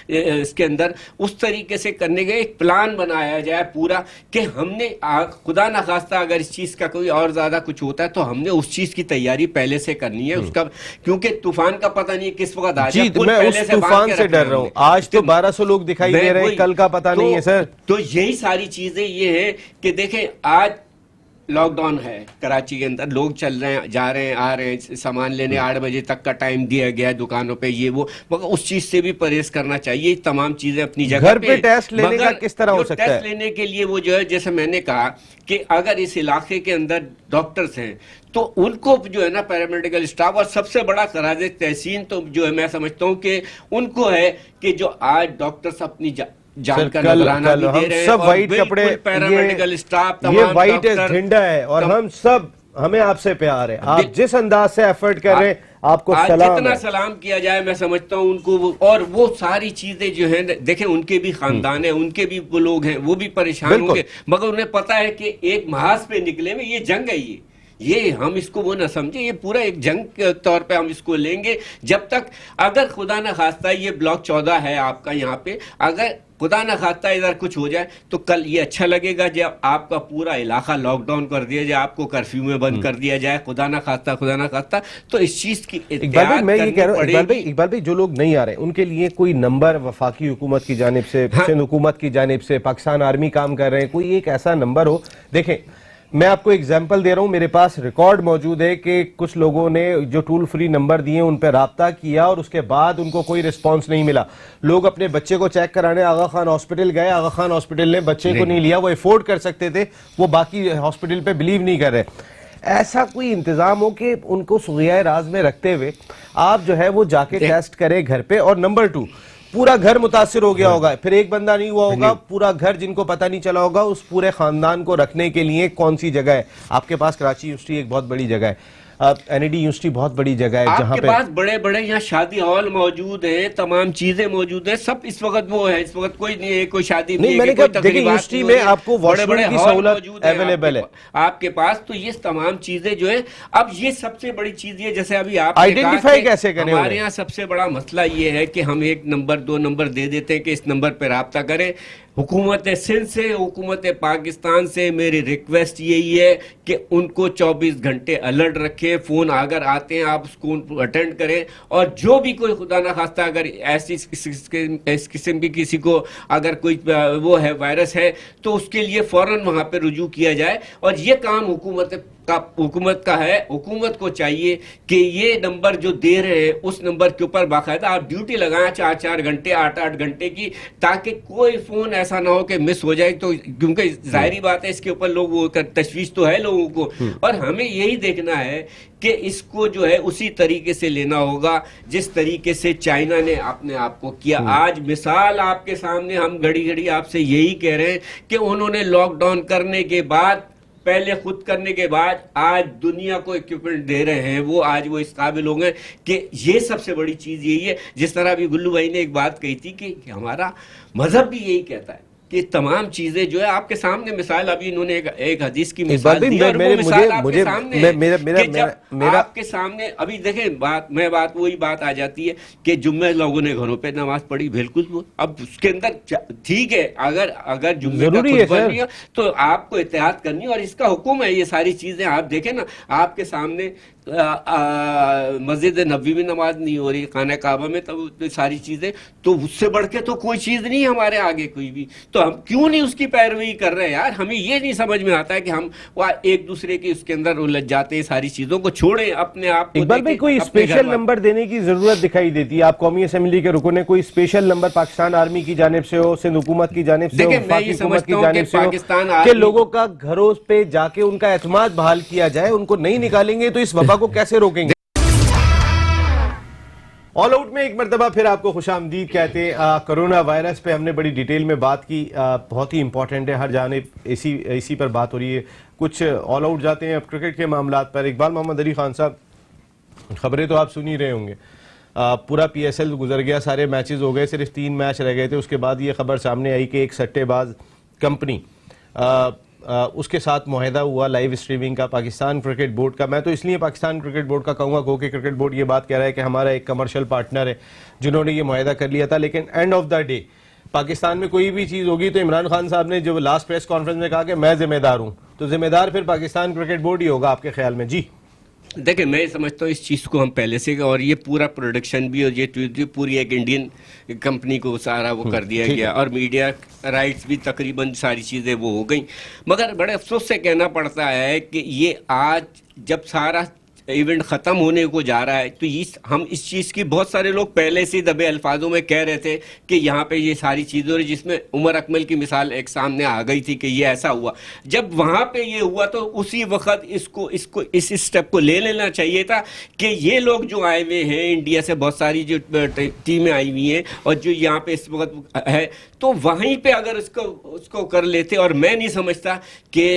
اس کے اندر اس طریقے سے کرنے کا ایک پلان بنایا جائے پورا کہ ہم نے خدا نخواستہ اگر اس چیز کا کوئی اور زیادہ کچھ ہوتا ہے تو ہم نے اس چیز کی تیاری پہلے سے کرنی ہے. اس کا کیونکہ طوفان کا پتہ نہیں کس وقت آ جائے. میں اس طوفان سے ڈر رہا ہوں. آج تو 1200 لوگ دکھائی دے رہے ہیں، کل کا پتہ نہیں ہے سر. تو یہی ساری چیزیں یہ ہیں کہ دیکھیں آج لاک ڈاؤن ہے کراچی کے اندر، لوگ چل رہے ہیں، جا رہے ہیں، آ رہے ہیں، سامان لینے 8 بجے تک کا ٹائم دیا گیا ہے دکانوں پہ، یہ وہ، مگر اس چیز سے بھی پرہیز کرنا چاہیے. تمام چیزیں اپنی جگہ گھر پہ ٹیسٹ لینے کا کس طرح ہو سکتا ہے؟ ٹیسٹ لینے کے لیے وہ جو ہے جیسے میں نے کہا کہ اگر اس علاقے کے اندر ڈاکٹرز ہیں تو ان کو جو ہے نا پیرامیڈیکل اسٹاف، اور سب سے بڑا خراج تحسین تو جو ہے میں سمجھتا ہوں کہ ان کو ہے کہ جو آج ڈاکٹرز اپنی جان کا نذرانہ بھی دے رہے ہیں، سب وائٹ کپڑے، پیرامیڈیکل اسٹاف، یہ وائٹ جھنڈا ہے اور ہم سب، ہمیں آپ سے پیار ہے. آپ جس انداز سے ایفرٹ کر رہے ہیں آپ کو سلام ہے. جتنا سلام کیا جائے میں سمجھتا ہوں ان کو، اور وہ ساری چیزیں جو ہیں دیکھیں ان کے بھی خاندان ہیں، ان کے بھی وہ لوگ ہیں، وہ بھی پریشان ہوں گے، مگر انہیں پتا ہے کہ ایک محاذ پہ نکلے میں یہ جنگ ہے، یہ ہم اس کو وہ نہ سمجھیں، یہ پورا ایک جنگ کے طور پہ ہم اس کو لیں گے. جب تک اگر خدا نہ خواستہ یہ بلاک 14 ہے آپ کا یہاں پہ، اگر خدا نہ خواستہ ادھر کچھ ہو جائے تو کل یہ اچھا لگے گا جب آپ کا پورا علاقہ لاک ڈاؤن کر دیا جائے، آپ کو کرفیو میں بند کر دیا جائے، خدا نہ خواستہ تو اس چیز کی احتیاط میں یہ کہہ رہا ہوں. کرنی اقبال بھائی جو لوگ نہیں آ رہے ان کے لیے کوئی نمبر وفاقی حکومت کی جانب سے، سندھ حکومت کی جانب سے، پاکستان آرمی کام کر رہے ہیں، کوئی ایک ایسا نمبر ہو. دیکھیں میں آپ کو ایگزامپل دے رہا ہوں، میرے پاس ریکارڈ موجود ہے کہ کچھ لوگوں نے جو ٹول فری نمبر دیے ان پہ رابطہ کیا اور اس کے بعد ان کو کوئی رسپانس نہیں ملا. لوگ اپنے بچے کو چیک کرانے آغا خان ہاسپٹل گئے، آغا خان ہاسپٹل نے بچے کو نہیں لیا، وہ افورڈ کر سکتے تھے، وہ باقی ہاسپٹل پہ بلیو نہیں کر رہے. ایسا کوئی انتظام ہو کہ ان کو سغیۂ راز میں رکھتے ہوئے آپ جو ہے وہ جا کے ٹیسٹ کریں گھر پہ. اور نمبر 2 पूरा घर मुतासिर हो गया होगा, फिर एक बंदा नहीं हुआ होगा, पूरा घर जिनको पता नहीं चला होगा, उस पूरे खानदान को रखने के लिए कौन सी जगह है? आपके पास कराची यूनिवर्सिटी एक बहुत बड़ी जगह है, एनईडी यूनिवर्सिटी बहुत बड़ी जगह है, जहाँ आपके पे पास बड़े बड़े यहाँ शादी हॉल मौजूद हैं, तमाम चीजें मौजूद हैं, सब इस वक्त वो है, इस वक्त कोई नहीं है, कोई शादी नहीं, है, मैंने कोई कहा, देखिए, तकरीबात यूनिवर्सिटी नहीं हो में रही, आपको वॉशरूम बड़े-बड़े की हॉल सहूलत मौजूद हैं available है। आपके पास। तो ये तमाम चीजें जो है, अब ये सबसे बड़ी चीज है, जैसे अभी आप Identify कैसे करें हमारे उन्हें? यहाँ सबसे बड़ा मसला ये है कि हम 1 नंबर 2 नंबर दे देते हैं कि इस नंबर पे राब्ता करें। हुकूमत सिंध से, हुकूमत पाकिस्तान से मेरी रिक्वेस्ट यही है कि उनको 24 घंटे अलर्ट रखें, फ़ोन अगर आते हैं आप उसको अटेंड करें, और जो भी कोई खुदा ना खास्ता अगर ऐसी इस किस्म की किसी को अगर कोई वो है वायरस है तो उसके लिए फ़ौरन वहाँ पे रुजू किया जाए। और ये काम हुकूमत का है। हुकूमत को चाहिए कि ये नंबर जो दे रहे हैं उस नंबर के ऊपर बाकायदा आप ड्यूटी लगाएं 4-4 घंटे 8-8 घंटे की, ताकि कोई फ़ोन ऐसा ना हो कि मिस हो जाए। तो क्योंकि जाहिर बात है इसके ऊपर लोग वो तशवीश तो है लोगों को, और हमें यही देखना है कि इसको जो है उसी तरीके से लेना होगा जिस तरीके से चाइना ने अपने आप को किया। आज मिसाल आपके सामने, हम घड़ी घड़ी आपसे यही कह रहे हैं कि उन्होंने लॉकडाउन करने के बाद, पहले खुद करने के बाद, आज दुनिया को इक्विपमेंट दे रहे हैं, वो आज वो इस काबिल हो गए कि ये सबसे बड़ी चीज़ यही है। जिस तरह अभी गुल्लू भाई ने एक बात कही थी कि हमारा मजहब भी यही कहता है कि तमाम चीजें जो है आपके सामने, मिसाल अभी इन्होंने एक हदीस की मिसाल दी, और वो मिसाल आपके सामने है कि जब आपके सामने अभी देखें बात वही बात आ जाती है कि जुम्मे लोगों ने घरों पे नमाज पढ़ी, बिल्कुल। अब उसके अंदर ठीक है, अगर जुम्मे का खुतबा नहीं है तो आपको एहतियात करनी है, और इसका हुक्म है। ये सारी चीजें आप देखें ना, आपके सामने मस्जिद नबी में नमाज नहीं हो रही, खाना काबा में, तो सारी चीजें, तो उससे बढ़ के तो कोई चीज नहीं है हमारे आगे कोई भी। तो हम क्यों नहीं उसकी पैरवी कर रहे हैं यार? हमें ये नहीं समझ में आता है कि हम एक दूसरे के उसके अंदर उलझ जाते हैं। सारी चीजों को छोड़ें, अपने आप को इकबाल भाई, कोई स्पेशल नंबर देने की जरूरत दिखाई देती है? आप कौमी असेंबली के रुकन, कोई स्पेशल नंबर पाकिस्तान आर्मी की जानिब से हो, सिंध हुकूमत की जानिब से हो, वफाकी हुकूमत की जानिब से हो, कि लोगों का घरों पे जाके उनका एतमाद बहाल किया जाए? उनको नहीं निकालेंगे तो इस वबा को कैसे रोकेंगे? ऑल आउट में एक मरतबा फिर आपको खुशामदीद कहते हैं। कोरोना वायरस पे हमने बड़ी डिटेल में बात की, बहुत ही इंपॉर्टेंट है, हर जानिब इसी पर बात हो रही है। कुछ ऑल आउट जाते हैं अब क्रिकेट के मामलात पर। इकबाल मोहम्मद अली खान साहब, खबरें तो आप सुन ही रहे होंगे, पूरा PSL गुजर गया, सारे मैचेस हो गए, सिर्फ 3 मैच रह गए थे। उसके बाद ये खबर सामने आई कि एक सट्टेबाज कंपनी उसके साथ मुआहदा हुआ लाइव स्ट्रीमिंग का पाकिस्तान क्रिकेट बोर्ड का। मैं तो इसलिए पाकिस्तान क्रिकेट बोर्ड का कहूँगा क्योंकि क्रिकेट बोर्ड ये बात कह रहा है कि हमारा एक कमर्शियल पार्टनर है जिन्होंने ये मुआहदा कर लिया था। लेकिन end of the day Pakistan में कोई भी चीज़ होगी तो इमरान खान साहब ने जो लास्ट प्रेस कॉन्फ्रेंस में कहा कि मैं जिम्मेदार हूँ, तो जिम्मेदार फिर पाकिस्तान क्रिकेट बोर्ड ही होगा आपके ख्याल में? जी देखिए, मैं समझता हूँ इस चीज़ को हम पहले से, और ये पूरा प्रोडक्शन भी, और ये पूरी एक इंडियन कंपनी को सारा वो कर दिया गया, और मीडिया राइट्स भी तकरीबन सारी चीज़ें वो हो गई। मगर बड़े अफसोस से कहना पड़ता है कि ये आज जब सारा इवेंट ख़त्म होने को जा रहा है, तो हम इस चीज़ की, बहुत सारे लोग पहले से दबे अल्फाजों में कह रहे थे कि यहाँ पे ये सारी चीज़ें हो रही, जिसमें उमर अकमल की मिसाल एक सामने आ गई थी कि ये ऐसा हुआ। जब वहाँ पे ये हुआ तो उसी वक्त इसको इस स्टेप को ले लेना चाहिए था कि ये लोग जो आए हुए हैं इंडिया से, बहुत सारी जो टीमें आई हुई हैं और जो यहाँ पे इस वक्त है, तो वहीं पर अगर उसको कर लेते। और मैं नहीं समझता कि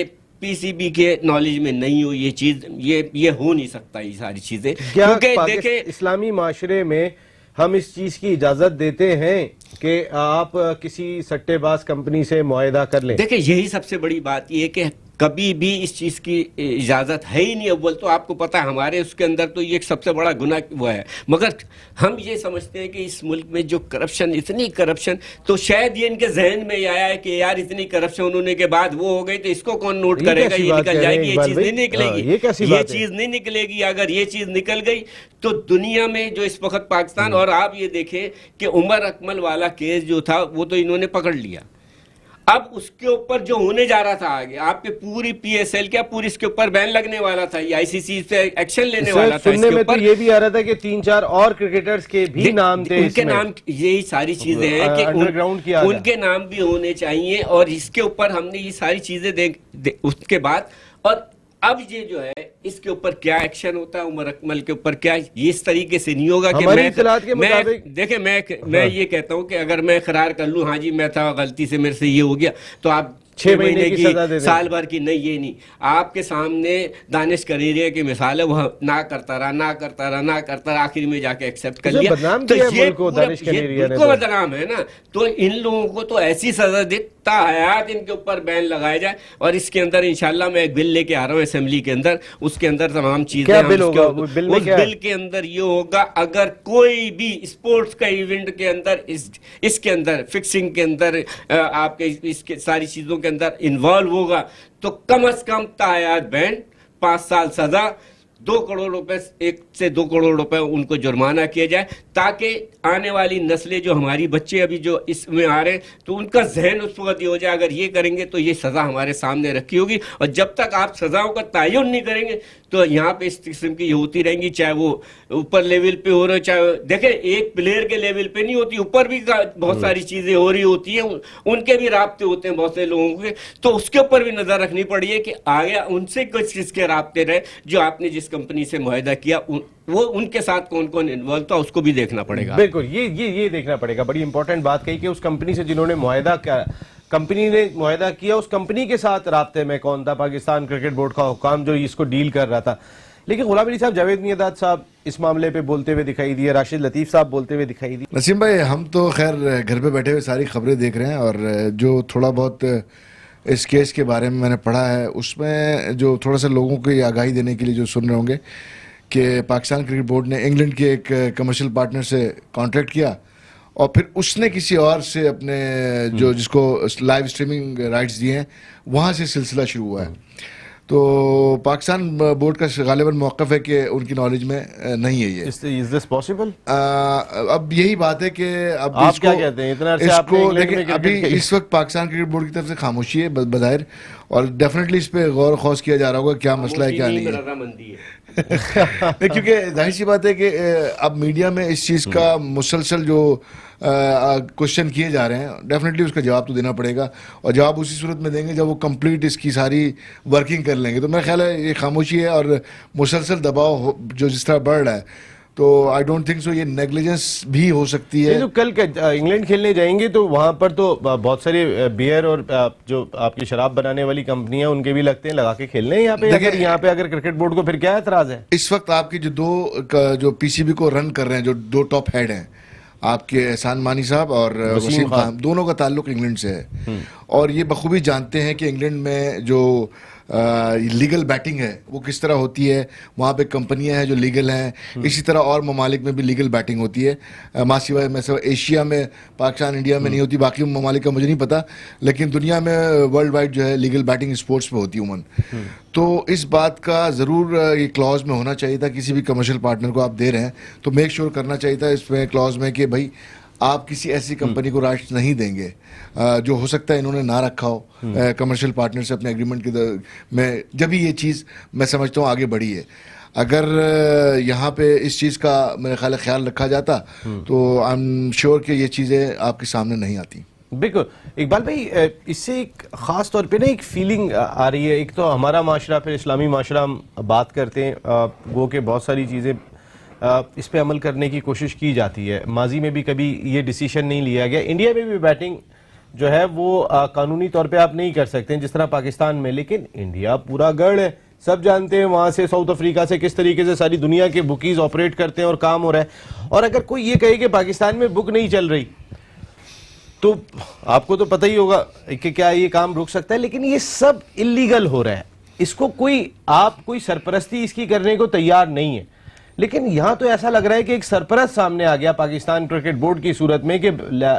PCB के नॉलेज में नहीं हो ये चीज, ये हो नहीं सकता ये सारी चीजें, क्योंकि देखें इस्लामी माशरे में हम इस चीज की इजाजत देते हैं कि आप किसी सट्टेबाज कंपनी से मुआहदा कर लें। देखिए, यही सबसे बड़ी बात ये है कि कभी भी इस चीज़ की इजाज़त है ही नहीं। अव्वल तो आपको पता है हमारे उसके अंदर तो ये सबसे बड़ा गुनाह वो है। मगर हम ये समझते हैं कि इस मुल्क में जो करप्शन, इतनी करप्शन, तो शायद ये इनके जहन में आया है कि यार इतनी करप्शन होने के बाद वो हो गई तो इसको कौन नोट करेगा, ये निकल जाएगी, ये चीज़ नहीं निकलेगी, ये चीज़ नहीं निकलेगी। अगर ये चीज़ निकल गई तो दुनिया में जो इस वक्त पाकिस्तान, और आप ये देखें कि उमर अकमल वाला केस जो था वो तो इन्होंने पकड़ लिया, अब उसके ऊपर जो होने जा रहा था आगे, आपके पूरी PSL क्या पूरी इसके ऊपर बैन लगने वाला था, ये ICC से एक्शन लेने वाला था। सुनने में तो ये भी आ रहा था कि 3-4 और क्रिकेटर्स के भी नाम थे, उनके नाम, यही सारी चीजें हैं कि अंडरग्राउंड की उनके नाम भी होने चाहिए। और इसके ऊपर हमने ये सारी चीजें उसके बाद, और अब ये जो है اس کے اوپر کیا ایکشن ہوتا ہے، عمر اکمل کے اوپر کیا، یہ اس طریقے سے نہیں ہوگا کہ ہماری اطلاعات کے مطابق دیکھیں میں یہ کہتا ہوں کہ اگر میں اقرار کر لوں ہاں جی میں تھا غلطی سے میرے سے یہ ہو گیا، تو آپ 6 مہینے کی سزا دے دیں، سال بھر کی نہیں، یہ نہیں، آپ کے سامنے دانش کریریا کی مثال ہے، وہ نہ کرتا رہا آخر میں جا کے ایکسپٹ کر لیا، بدنام تو کیا یہ ملک کو دانش کریریا نے، بدنام ہے نا، تو ان لوگوں کو تو ایسی سزا دیتا حیات ان کے اوپر بین لگایا جائے، اور اس کے اندر انشاءاللہ میں ایک بل لے کے آ رہا ہوں اسمبلی کے اندر، اس کے اندر تمام چیزیں، کیا بل ہوگا اس بل کے اندر یہ ہوگا اگر کوئی بھی اسپورٹس کا ایونٹ کے اندر اس کے اندر فکسنگ کے اندر آپ کے اس کے ساری چیزوں کے اندر انوالو ہوگا تو کم از کم تاحیات بین 5 سال سزا، 2 کروڑ روپے 1 سے 2 کروڑ روپے ان کو جرمانہ کیا جائے، تاکہ آنے والی نسلیں جو ہماری بچے ابھی جو اس میں آ رہے ہیں تو ان کا ذہن اس وقت یہ ہو جائے اگر یہ کریں گے تو یہ سزا ہمارے سامنے رکھی ہوگی، اور جب تک آپ سزاؤں کا تعین نہیں کریں گے تو یہاں پہ اس قسم کی یہ ہوتی رہیں گی، چاہے وہ اوپر لیول پہ ہو رہے چاہے دیکھیں ایک پلیئر کے لیول پہ نہیں ہوتی، اوپر بھی بہت ساری چیزیں ہو رہی ہوتی ہیں، ان کے بھی رابطے ہوتے ہیں بہت سے لوگوں کے، تو اس کے اوپر بھی نظر رکھنی پڑی ہے کہ آگے ان سے کچھ چیز کے رابطے رہے، جو آپ نے جس کمپنی سے معاہدہ کیا وہ ان کے ساتھ کون کون انوالو تھا اس کو بھی دیکھنا پڑے گا۔ بالکل یہ دیکھنا پڑے گا، بڑی امپورٹنٹ بات کہی کہ اس کمپنی سے جنہوں نے معاہدہ کیا، کمپنی نے معاہدہ کیا، اس کمپنی کے ساتھ رابطے میں کون تھا، پاکستان کرکٹ بورڈ کا حکام جو اس کو ڈیل کر رہا تھا۔ لیکن غلام علی صاحب، جاوید میرداد صاحب اس معاملے پہ بولتے ہوئے دکھائی دیے، راشد لطیف صاحب بولتے ہوئے دکھائی دیے۔ نسیم بھائی، ہم تو خیر گھر پہ بیٹھے ہوئے ساری خبریں دیکھ رہے ہیں، اور جو تھوڑا بہت اس کیس کے بارے میں نے پڑھا ہے اس میں جو تھوڑا سا لوگوں کو یہ آگاہی دینے کے لیے جو سن رہے ہوں گے کہ پاکستان کرکٹ بورڈ نے انگلینڈ کے ایک کمرشل پارٹنر سے کانٹریکٹ کیا، اور پھر اس نے کسی اور سے اپنے جو جس کو لائیو اسٹریمنگ رائٹس دیے ہیں وہاں سے سلسلہ شروع ہوا ہے۔ تو پاکستان بورڈ کا غالباً موقف ہے کہ ان کی نالج میں نہیں ہے یہ۔ Is this possible؟ اب یہی بات ہے کہ اب آپ کیا کہتے ہیں؟ اتنا عرصہ آپ نے انگلینڈ میں دیکھیں، ابھی اس وقت پاکستان کرکٹ بورڈ کی طرف سے خاموشی ہے بظاہر، اور ڈیفینیٹلی اس پہ غور و خوض کیا جا رہا ہوگا کیا مسئلہ ہے کیا نہیں ہے، کیونکہ ظاہر سی بات ہے کہ اب میڈیا میں اس چیز کا مسلسل جو کوشچن کیے جا رہے ہیں، ڈیفینیٹلی اس کا جواب تو دینا پڑے گا، اور جواب اسی صورت میں دیں گے جب وہ کمپلیٹ اس کی ساری ورکنگ کر لیں گے۔ تو میرا خیال ہے یہ خاموشی ہے، اور مسلسل دباؤ جو جس طرح بڑھ رہا ہے، تو آئی ڈونٹ تھنک سو یہ نیگلیجنس بھی ہو سکتی ہے۔ جو کل انگلینڈ کھیلنے جائیں گے تو وہاں پر تو بہت سارے بیئر اور جو آپ کی شراب بنانے والی کمپنیاں ان کے بھی لگتے ہیں، لگا کے کھیلنے ہیں یہاں پہ اگر کرکٹ بورڈ کو پھر کیا اعتراض ہے؟ اس وقت آپ کی جو پی سی بی کو رن کر رہے ہیں، جو 2 ٹاپ ہیڈ ہیں آپ کے احسان مانی صاحب اور وسیم خان، دونوں کا تعلق انگلینڈ سے ہے، اور یہ بخوبی جانتے ہیں کہ انگلینڈ میں جو لیگل بیٹنگ ہے وہ کس طرح ہوتی ہے، وہاں پہ کمپنیاں ہیں جو لیگل ہیں، اسی طرح اور ممالک میں بھی لیگل بیٹنگ ہوتی ہے، ماسیوائے میں سے ایشیا میں، پاکستان انڈیا میں نہیں ہوتی، باقی ممالک کا مجھے نہیں پتا، لیکن دنیا میں ورلڈ وائڈ جو ہے لیگل بیٹنگ اسپورٹس میں ہوتی ہے عموماً۔ تو اس بات کا ضرور یہ کلوز میں ہونا چاہیے تھا، کسی بھی کمرشل پارٹنر کو آپ دے رہے ہیں تو میک شیور کرنا چاہیے تھا اس میں کلوز میں کہ بھائی آپ کسی ایسی کمپنی کو رائٹس نہیں دیں گے جو ہو سکتا ہے انہوں نے نہ رکھا ہو کمرشل پارٹنر سے اپنے ایگریمنٹ میں، جب ہی یہ چیز میں سمجھتا ہوں آگے بڑھی ہے۔ اگر یہاں پہ اس چیز کا میرے خیال رکھا جاتا تو آئی ایم شیور کہ یہ چیزیں آپ کے سامنے نہیں آتی۔ بالکل اقبال بھائی، اس سے ایک خاص طور پہ نا ایک فیلنگ آ رہی ہے، ایک تو ہمارا معاشرہ پھر اسلامی معاشرہ ہم بات کرتے ہیں، وہ کہ بہت ساری چیزیں اس پہ عمل کرنے کی کوشش کی جاتی ہے، ماضی میں بھی کبھی یہ ڈیسیشن نہیں لیا گیا، انڈیا میں بھی بیٹنگ جو ہے وہ قانونی طور پہ آپ نہیں کر سکتے جس طرح پاکستان میں، لیکن انڈیا پورا گڑھ ہے، سب جانتے ہیں وہاں سے ساؤتھ افریقہ سے کس طریقے سے ساری دنیا کے بکیز آپریٹ کرتے ہیں اور کام ہو رہا ہے، اور اگر کوئی یہ کہے کہ پاکستان میں بک نہیں چل رہی تو آپ کو تو پتہ ہی ہوگا کہ کیا یہ کام رک سکتا ہے، لیکن یہ سب اللیگل ہو رہا ہے، اس کو کوئی سرپرستی اس کی کرنے کو تیار نہیں ہے، لیکن یہاں تو ایسا لگ رہا ہے کہ ایک سرپرست سامنے آ گیا پاکستان کرکٹ بورڈ کی صورت میں کہ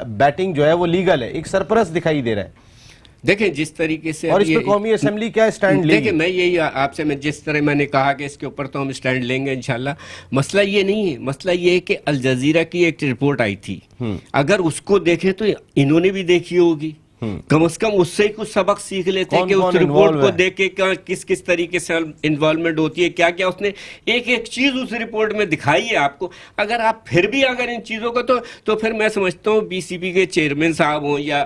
بیٹنگ جو ہے وہ لیگل ہے، ایک سرپرست دکھائی دے رہا ہے۔ دیکھیں جس طریقے سے اور اس پہ قومی اسمبلی کیا سٹینڈ لے گی؟ دیکھیں میں یہی آپ سے جس طرح میں نے کہا کہ اس کے اوپر تو ہم سٹینڈ لیں گے انشاءاللہ، مسئلہ یہ نہیں ہے، مسئلہ یہ ہے کہ الجزیرہ کی ایک رپورٹ آئی تھی، اگر اس کو دیکھیں تو انہوں نے بھی دیکھی ہوگی، कम से कम उससे ही कुछ सबक सीख लेते हैं कि कौन-कौन उस रिपोर्ट involve को है? देख के किस किस तरीके से इन्वॉल्वमेंट होती है, क्या क्या उसने एक एक चीज उस रिपोर्ट में दिखाई है आपको। अगर आप फिर भी अगर इन चीजों को तो फिर मैं समझता हूँ बीसीबी के चेयरमैन साहब हों या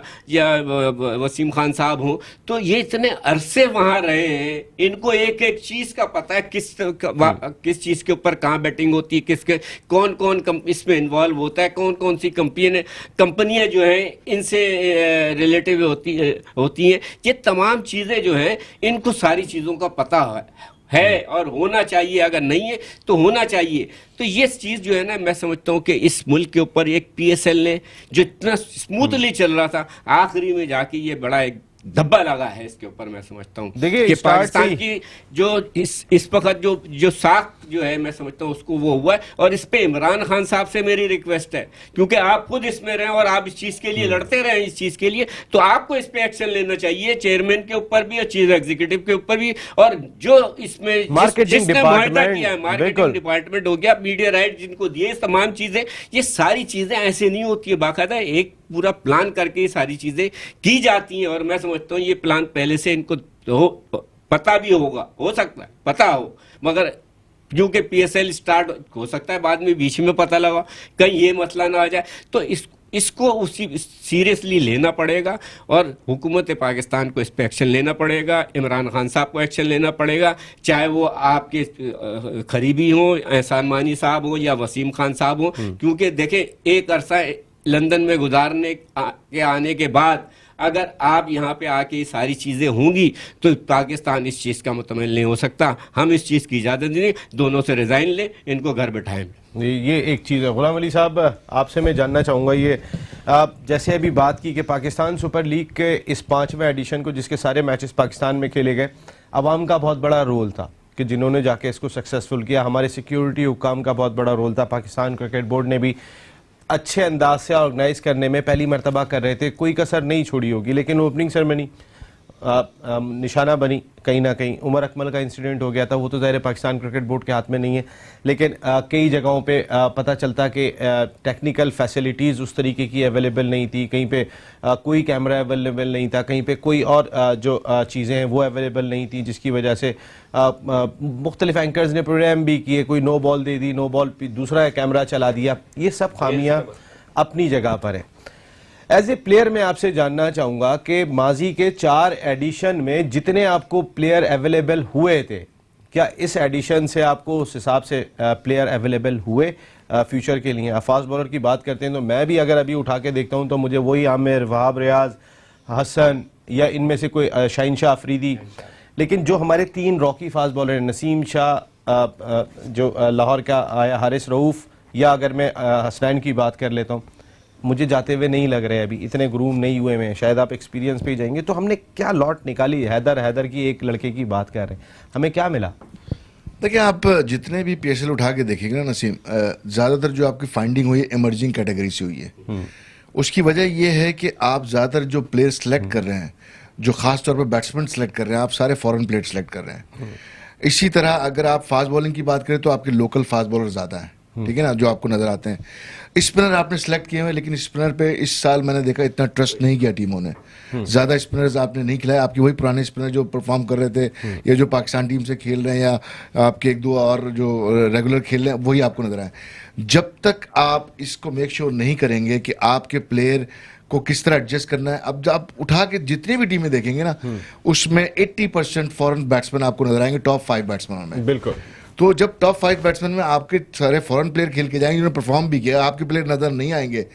वसीम खान साहब हों, तो ये इतने अरसे वहां रहे हैं, इनको एक एक चीज का पता है, किस चीज के ऊपर कहाँ बैटिंग होती है, किसके कौन कौन इसमें इन्वॉल्व होता है, कौन कौन सी कंपनियां जो है इनसे रिलेटिव होती हैं, ये तमाम चीजें जो हैं इनको सारी चीजों का पता है और होना चाहिए, अगर नहीं है तो होना चाहिए। तो ये चीज जो है ना, मैं समझता हूँ कि इस मुल्क के ऊपर एक पीएसएल ने जो इतना स्मूथली चल रहा था, आखिरी में जाके ये बड़ा एक धब्बा लगा है इसके ऊपर। मैं समझता हूँ देखिए, कि स्टार्ट पाकिस्तान से की जो इस वक्त जो साख जो है, मैं समझता हूँ उसको वो हुआ है। और इस पे इमरान खान साहब से मेरी रिक्वेस्ट है, क्योंकि आप खुद इसमें रहे और आप इस चीज के लिए लड़ते रहे इस चीज के लिए, तो आपको इस पे एक्शन लेना चाहिए, चेयरमैन के ऊपर भी और चीफ एग्जीक्यूटिव के ऊपर भी। और जो इसमें मार्केटिंग जिसने मुआहदा डिपार्टमेंट, किया है, बिल्कुल। मार्केटिंग डिपार्टमेंट हो गया, मीडिया राइट जिनको दिए, तमाम चीजें, ये सारी चीजें ऐसे नहीं होती है, बाकायदा एक पूरा प्लान करके ये सारी चीजें की जाती हैं। और मैं समझता हूँ ये प्लान पहले से इनको पता भी होगा, हो सकता है पता हो, मगर क्योंकि पीएसएल स्टार्ट हो सकता है बाद में बीच में पता लगा, कहीं ये मसला ना आ जाए, तो इसको उसी सीरियसली लेना पड़ेगा और हुकूमत पाकिस्तान को इस पर एक्शन लेना पड़ेगा, इमरान खान साहब को एक्शन लेना पड़ेगा, चाहे वो आपके करीबी हों, एहसान मानी साहब हो या वसीम खान साहब हो। क्योंकि देखें, एक अरसा लंदन में गुजारने के आने के बाद अगर आप यहाँ पे आके सारी चीज़ें होंगी तो पाकिस्तान इस चीज़ का मुतमिल नहीं हो सकता। हम इस चीज़ की इजाज़त नहीं, दोनों से रिज़ाइन लें, इनको घर बैठाएं। ये एक चीज़ है। गुलाम अली साहब, आपसे मैं जानना चाहूँगा, ये आप जैसे अभी बात की कि पाकिस्तान सुपर लीग के इस 5वें एडिशन को, जिसके सारे मैचेस पाकिस्तान में खेले गए, अवाम का बहुत बड़ा रोल था कि जिन्होंने जाके इसको सक्सेसफुल किया, हमारे सिक्योरिटी हुकाम का बहुत बड़ा रोल था, पाकिस्तान क्रिकेट बोर्ड ने भी अच्छे अंदाज से ऑर्गेनाइज करने में पहली मर्तबा कर रहे थे, कोई कसर नहीं छोड़ी होगी। लेकिन ओपनिंग सेरेमनी निशाना बनी कहीं ना कहीं। उमर अकमल का इंसिडेंट हो गया था, वो तो ज़ाहिर पाकिस्तान क्रिकेट बोर्ड के हाथ में नहीं है, लेकिन कई जगहों पे पता चलता कि टेक्निकल फैसिलिटीज़ उस तरीके की अवेलेबल नहीं थी, कहीं पे कोई कैमरा अवेलेबल नहीं था, कहीं पे कोई और जो चीज़ें हैं वो अवेलेबल नहीं थी, जिसकी वजह से मुख्तलिफ एंकर्स ने प्रोग्राम भी किए, कोई नो बॉल दे दी, नो बॉल दूसरा कैमरा चला दिया। ये सब खामियां अपनी जगह पर है। एज ए प्लेयर मैं आपसे जानना चाहूँगा कि माजी के 4 एडिशन में जितने आपको प्लेयर अवेलेबल हुए थे, क्या इस एडिशन से आपको उस हिसाब से प्लेयर अवेलेबल हुए फ्यूचर के लिए? फास्ट बॉलर की बात करते हैं तो मैं भी अगर अभी उठा के देखता हूँ तो मुझे वही आमिर, वहाब रियाज, हसन या इनमें से कोई शाहीन शाह अफरीदी, लेकिन जो हमारे 3 रॉकी फास्ट बॉलर हैं, नसीम शाह जो लाहौर का आया, हारिस रऊफ, या अगर मैं हसनैन की बात कर लेता हूँ, मुझे जाते हुए नहीं लग रहे, अभी इतने ग्रूम नहीं हुए हैं, शायद आप एक्सपीरियंस पे ही जाएंगे। तो हमने क्या लॉट निकाली? हैदर की एक लड़के की बात कर रहे हैं, हमें क्या मिला? देखिए, आप जितने भी पीएसएल उठा के देखेंगे ना नसीम, ज़्यादातर जो आपकी फाइंडिंग हुई है इमर्जिंग कैटेगरी से हुई है। उसकी वजह यह है कि आप ज़्यादातर जो प्लेयर सेलेक्ट कर रहे हैं, जो खास तौर पर बैट्समैन सेलेक्ट कर रहे हैं, आप सारे फॉरेन प्लेयर सेलेक्ट कर रहे हैं। इसी तरह अगर आप फास्ट बॉलिंग की बात करें तो आपके लोकल फास्ट बॉलर ज़्यादा हैं, ठीक है ना, जो आपको नजर आते हैं। स्पिनर आपने सेलेक्ट किए हुए, लेकिन स्पिनर पे इस साल मैंने देखा इतना ट्रस्ट नहीं किया टीमों ने, ज़्यादा स्पिनर्स आपने नहीं खिलाए। आपके वही पुराने स्पिनर जो परफॉर्म कर रहे थे या जो पाकिस्तान टीम से खेल रहे हैं या आपके 1-2 और जो रेगुलर खेल रहे हैं, वही आपको नजर आए। जब तक आप इसको मेक श्योर नहीं करेंगे कि आपके प्लेयर को किस तरह एडजस्ट करना है, अब आप उठा के जितनी भी टीमें देखेंगे ना, उसमें 80% फॉरेन बैट्समैन आपको नजर आएंगे टॉप 5 बैट्समैन में। बिल्कुल। तो जब टॉप 5 बैट्समैन में आपके सारे फॉरेन प्लेयर खेल के जाएंगे, जिन्होंने परफॉर्म भी किया, आपके प्लेयर नजर नहीं आएंगे,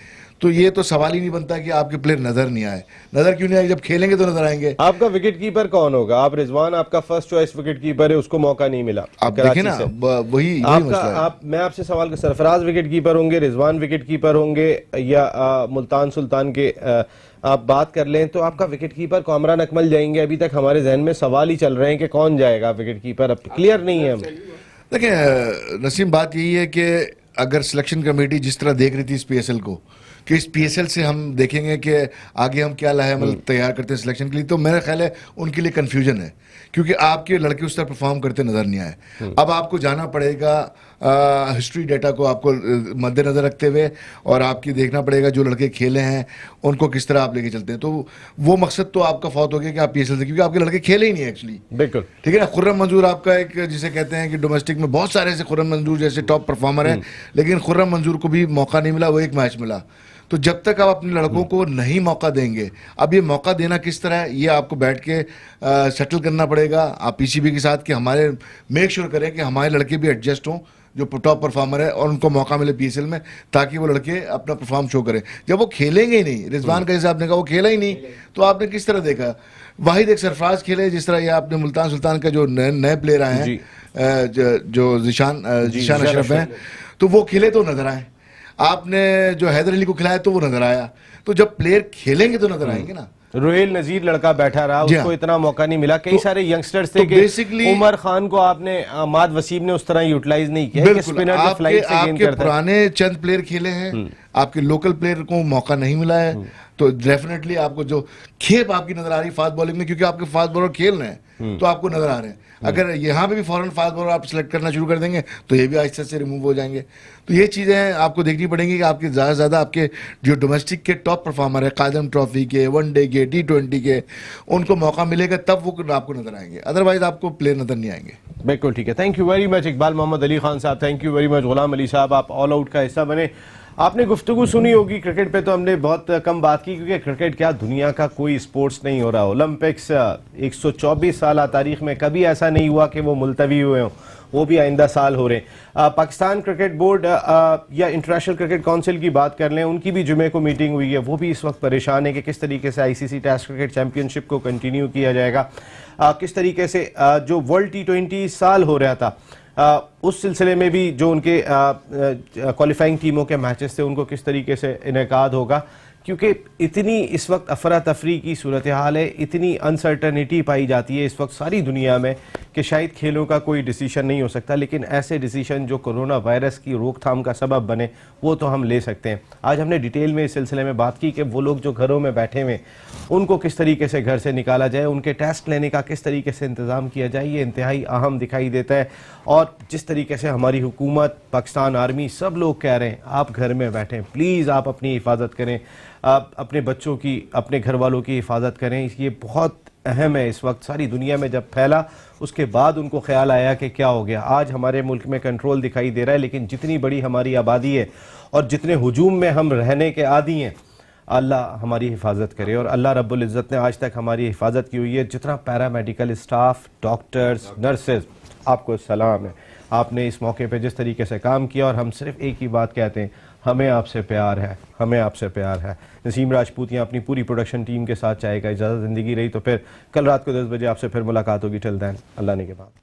तो ये तो सवाल ही नहीं बनता कि आपके प्लेयर नजर नहीं आए। नजर क्यों नहीं आए? जब खेलेंगे तो नजर आएंगे। आपका विकेट कीपर कौन होगा? आप रिजवान आपका फर्स्ट चॉइस विकेट कीपर है, उसको मौका नहीं मिला। आप देखें ना, वही मसला है। मैं आपसे सवाल कर, सरफराज विकेट कीपर होंगे, रिजवान विकेट कीपर होंगे, या मुल्तान सुल्तान के आप बात कर लें तो आपका विकेट कीपर कामरान अकमल जाएंगे। अभी तक हमारे जहन में सवाल ही चल रहे हैं कि कौन जाएगा विकेट कीपर, अब क्लियर नहीं है। देखिए नसीम, बात यही है कि अगर सिलेक्शन कमेटी जिस तरह देख रही थी इस पीएसएल को کہ اس PSL سے ہم دیکھیں گے کہ آگے ہم کیا لاہے عمل تیار کرتے ہیں سلیکشن کے لیے، تو میرا خیال ہے ان کے لیے کنفیوژن ہے، کیونکہ آپ کے لڑکے اس طرح پرفارم کرتے نظر نہیں آئے. اب آپ کو جانا پڑے گا ہسٹری ڈیٹا کو آپ کو مد نظر رکھتے ہوئے، اور آپ کی دیکھنا پڑے گا جو لڑکے کھیلے ہیں ان کو کس طرح آپ لے کے چلتے ہیں. تو وہ مقصد تو آپ کا فوت ہو گیا کہ آپ PSL سے، کیونکہ آپ کے لڑکے کھیلے ہی نہیں ایکچولی. بالکل ٹھیک ہے نا. خرم منظور آپ کا ایک جسے کہتے ہیں کہ ڈومیسٹک میں بہت سارے ایسے خرم منظور جیسے ٹاپ پرفارمر ہیں، لیکن خرم منظور کو بھی موقع نہیں ملا، وہ ایک میچ ملا. تو جب تک آپ اپنے لڑکوں کو نہیں موقع دیں گے، اب یہ موقع دینا کس طرح ہے یہ آپ کو بیٹھ کے سیٹل کرنا پڑے گا آپ PCB کے ساتھ، کہ ہمارے میک شور کریں کہ ہمارے لڑکے بھی ایڈجسٹ ہوں جو ٹاپ پرفارمر ہے، اور ان کو موقع ملے PSL میں، تاکہ وہ لڑکے اپنا پرفارم شو کریں. جب وہ کھیلیں گے ہی نہیں، رضوان کا جیسے آپ نے کہا وہ کھیلا ہی نہیں، تو آپ نے کس طرح دیکھا؟ واحد ایک سرفراز کھیلے، جس طرح یہ آپ نے ملتان سلطان کا جو نئے پلیئر آئے ہیں جو ذیشان اشرف ہیں، تو وہ کھیلے تو نظر آئے. آپ نے جو حیدر علی کو کھلایا تو وہ نظر آیا. تو جب پلیئر کھیلیں گے تو نظر آئیں گے نا. روہیل نذیر لڑکا بیٹھا رہا، اس کو اتنا موقع نہیں ملا. کئی سارے ینگسٹرز تھے کہ عمر خان کو آپ نے، عماد وسیم نے اس طرح یوٹیلائز نہیں کیا. بالکل آپ کے پرانے چند پلیئر کھیلے ہیں، آپ کے لوکل پلیئر کو موقع نہیں ملا ہے، تو ڈیفینیٹلی آپ کو جو کھیپ آپ کی نظر آ رہی ہے فاسٹ بالنگ میں، کیونکہ آپ کے فاسٹ بالر کھیل رہے ہیں تو آپ کو نظر آ رہے ہیں. اگر یہاں پہ بھی فوراً فاسٹ بالر آپ سلیکٹ کرنا شروع کر دیں گے تو یہ بھی آہستہ سے ریموو ہو جائیں گے. تو یہ چیزیں آپ کو دیکھنی پڑیں گی کہ آپ کے زیادہ سے زیادہ آپ کے جو ڈومیسٹک کے ٹاپ پرفارمر ہیں، قادم ٹرافی کے، ون ڈے کے، T20 کے، ان کو موقع ملے گا تب وہ آپ کو نظر آئیں گے، ادروائز آپ کو پلیئر نظر نہیں آئیں گے. بالکل ٹھیک ہے. Thank you very much Iqbal Muhammad Ali Khan صاحب، تھینک یو ویری مچ غلام علی صاحب، آپ آل آؤٹ کا حصہ بنے. آپ نے گفتگو سنی ہوگی کرکٹ پہ، تو ہم نے بہت کم بات کی، کیونکہ کرکٹ کیا دنیا کا کوئی سپورٹس نہیں ہو رہا. اولمپکس 124 سالہ تاریخ میں کبھی ایسا نہیں ہوا کہ وہ ملتوی ہوئے ہوں، وہ بھی آئندہ سال ہو رہے ہیں. پاکستان کرکٹ بورڈ یا انٹرنیشنل کرکٹ کونسل کی بات کر لیں، ان کی بھی جمعے کو میٹنگ ہوئی ہے، وہ بھی اس وقت پریشان ہے کہ کس طریقے سے ICC ٹیسٹ کرکٹ چیمپئن شپ کو کنٹینیو کیا جائے گا، کس طریقے سے جو ورلڈ T20 سال ہو رہا تھا اس سلسلے میں بھی جو ان کے کوالیفائنگ ٹیموں کے میچز تھے ان کو کس طریقے سے انعقاد ہوگا. کیونکہ اتنی اس وقت افراتفری کی صورتحال ہے، اتنی انسرٹنٹی پائی جاتی ہے اس وقت ساری دنیا میں کہ شاید کھیلوں کا کوئی ڈیسیشن نہیں ہو سکتا، لیکن ایسے ڈیسیشن جو کرونا وائرس کی روک تھام کا سبب بنے وہ تو ہم لے سکتے ہیں. آج ہم نے ڈیٹیل میں اس سلسلے میں بات کی کہ وہ لوگ جو گھروں میں بیٹھے ہوئے ان کو کس طریقے سے گھر سے نکالا جائے، ان کے ٹیسٹ لینے کا کس طریقے سے انتظام کیا جائے، یہ انتہائی اہم دکھائی دیتا ہے. اور جس طریقے سے ہماری حکومت، پاکستان آرمی، سب لوگ کہہ رہے ہیں آپ گھر میں بیٹھیں، پلیز آپ اپنی حفاظت کریں، اپنے بچوں کی، اپنے گھر والوں کی حفاظت کریں. یہ بہت اہم ہے اس وقت. ساری دنیا میں جب پھیلا اس کے بعد ان کو خیال آیا کہ کیا ہو گیا. آج ہمارے ملک میں کنٹرول دکھائی دے رہا ہے، لیکن جتنی بڑی ہماری آبادی ہے اور جتنے ہجوم میں ہم رہنے کے عادی ہیں، اللہ ہماری حفاظت کرے. اور اللہ رب العزت نے آج تک ہماری حفاظت کی ہوئی ہے. جتنا پیرا میڈیکل اسٹاف، ڈاکٹرز، نرسز، آپ کو سلام ہے. آپ نے اس موقع پہ جس طریقے سے کام کیا، اور ہم صرف ایک ہی بات کہتے ہیں، ہمیں آپ سے پیار ہے، ہمیں آپ سے پیار ہے. نسیم راجپوت یہاں اپنی پوری پروڈکشن ٹیم کے ساتھ چاہے گا. اجازت زندگی رہی تو پھر کل رات کو 10 بجے آپ سے پھر ملاقات ہوگی. ٹل دین اللہ نے کے بعد.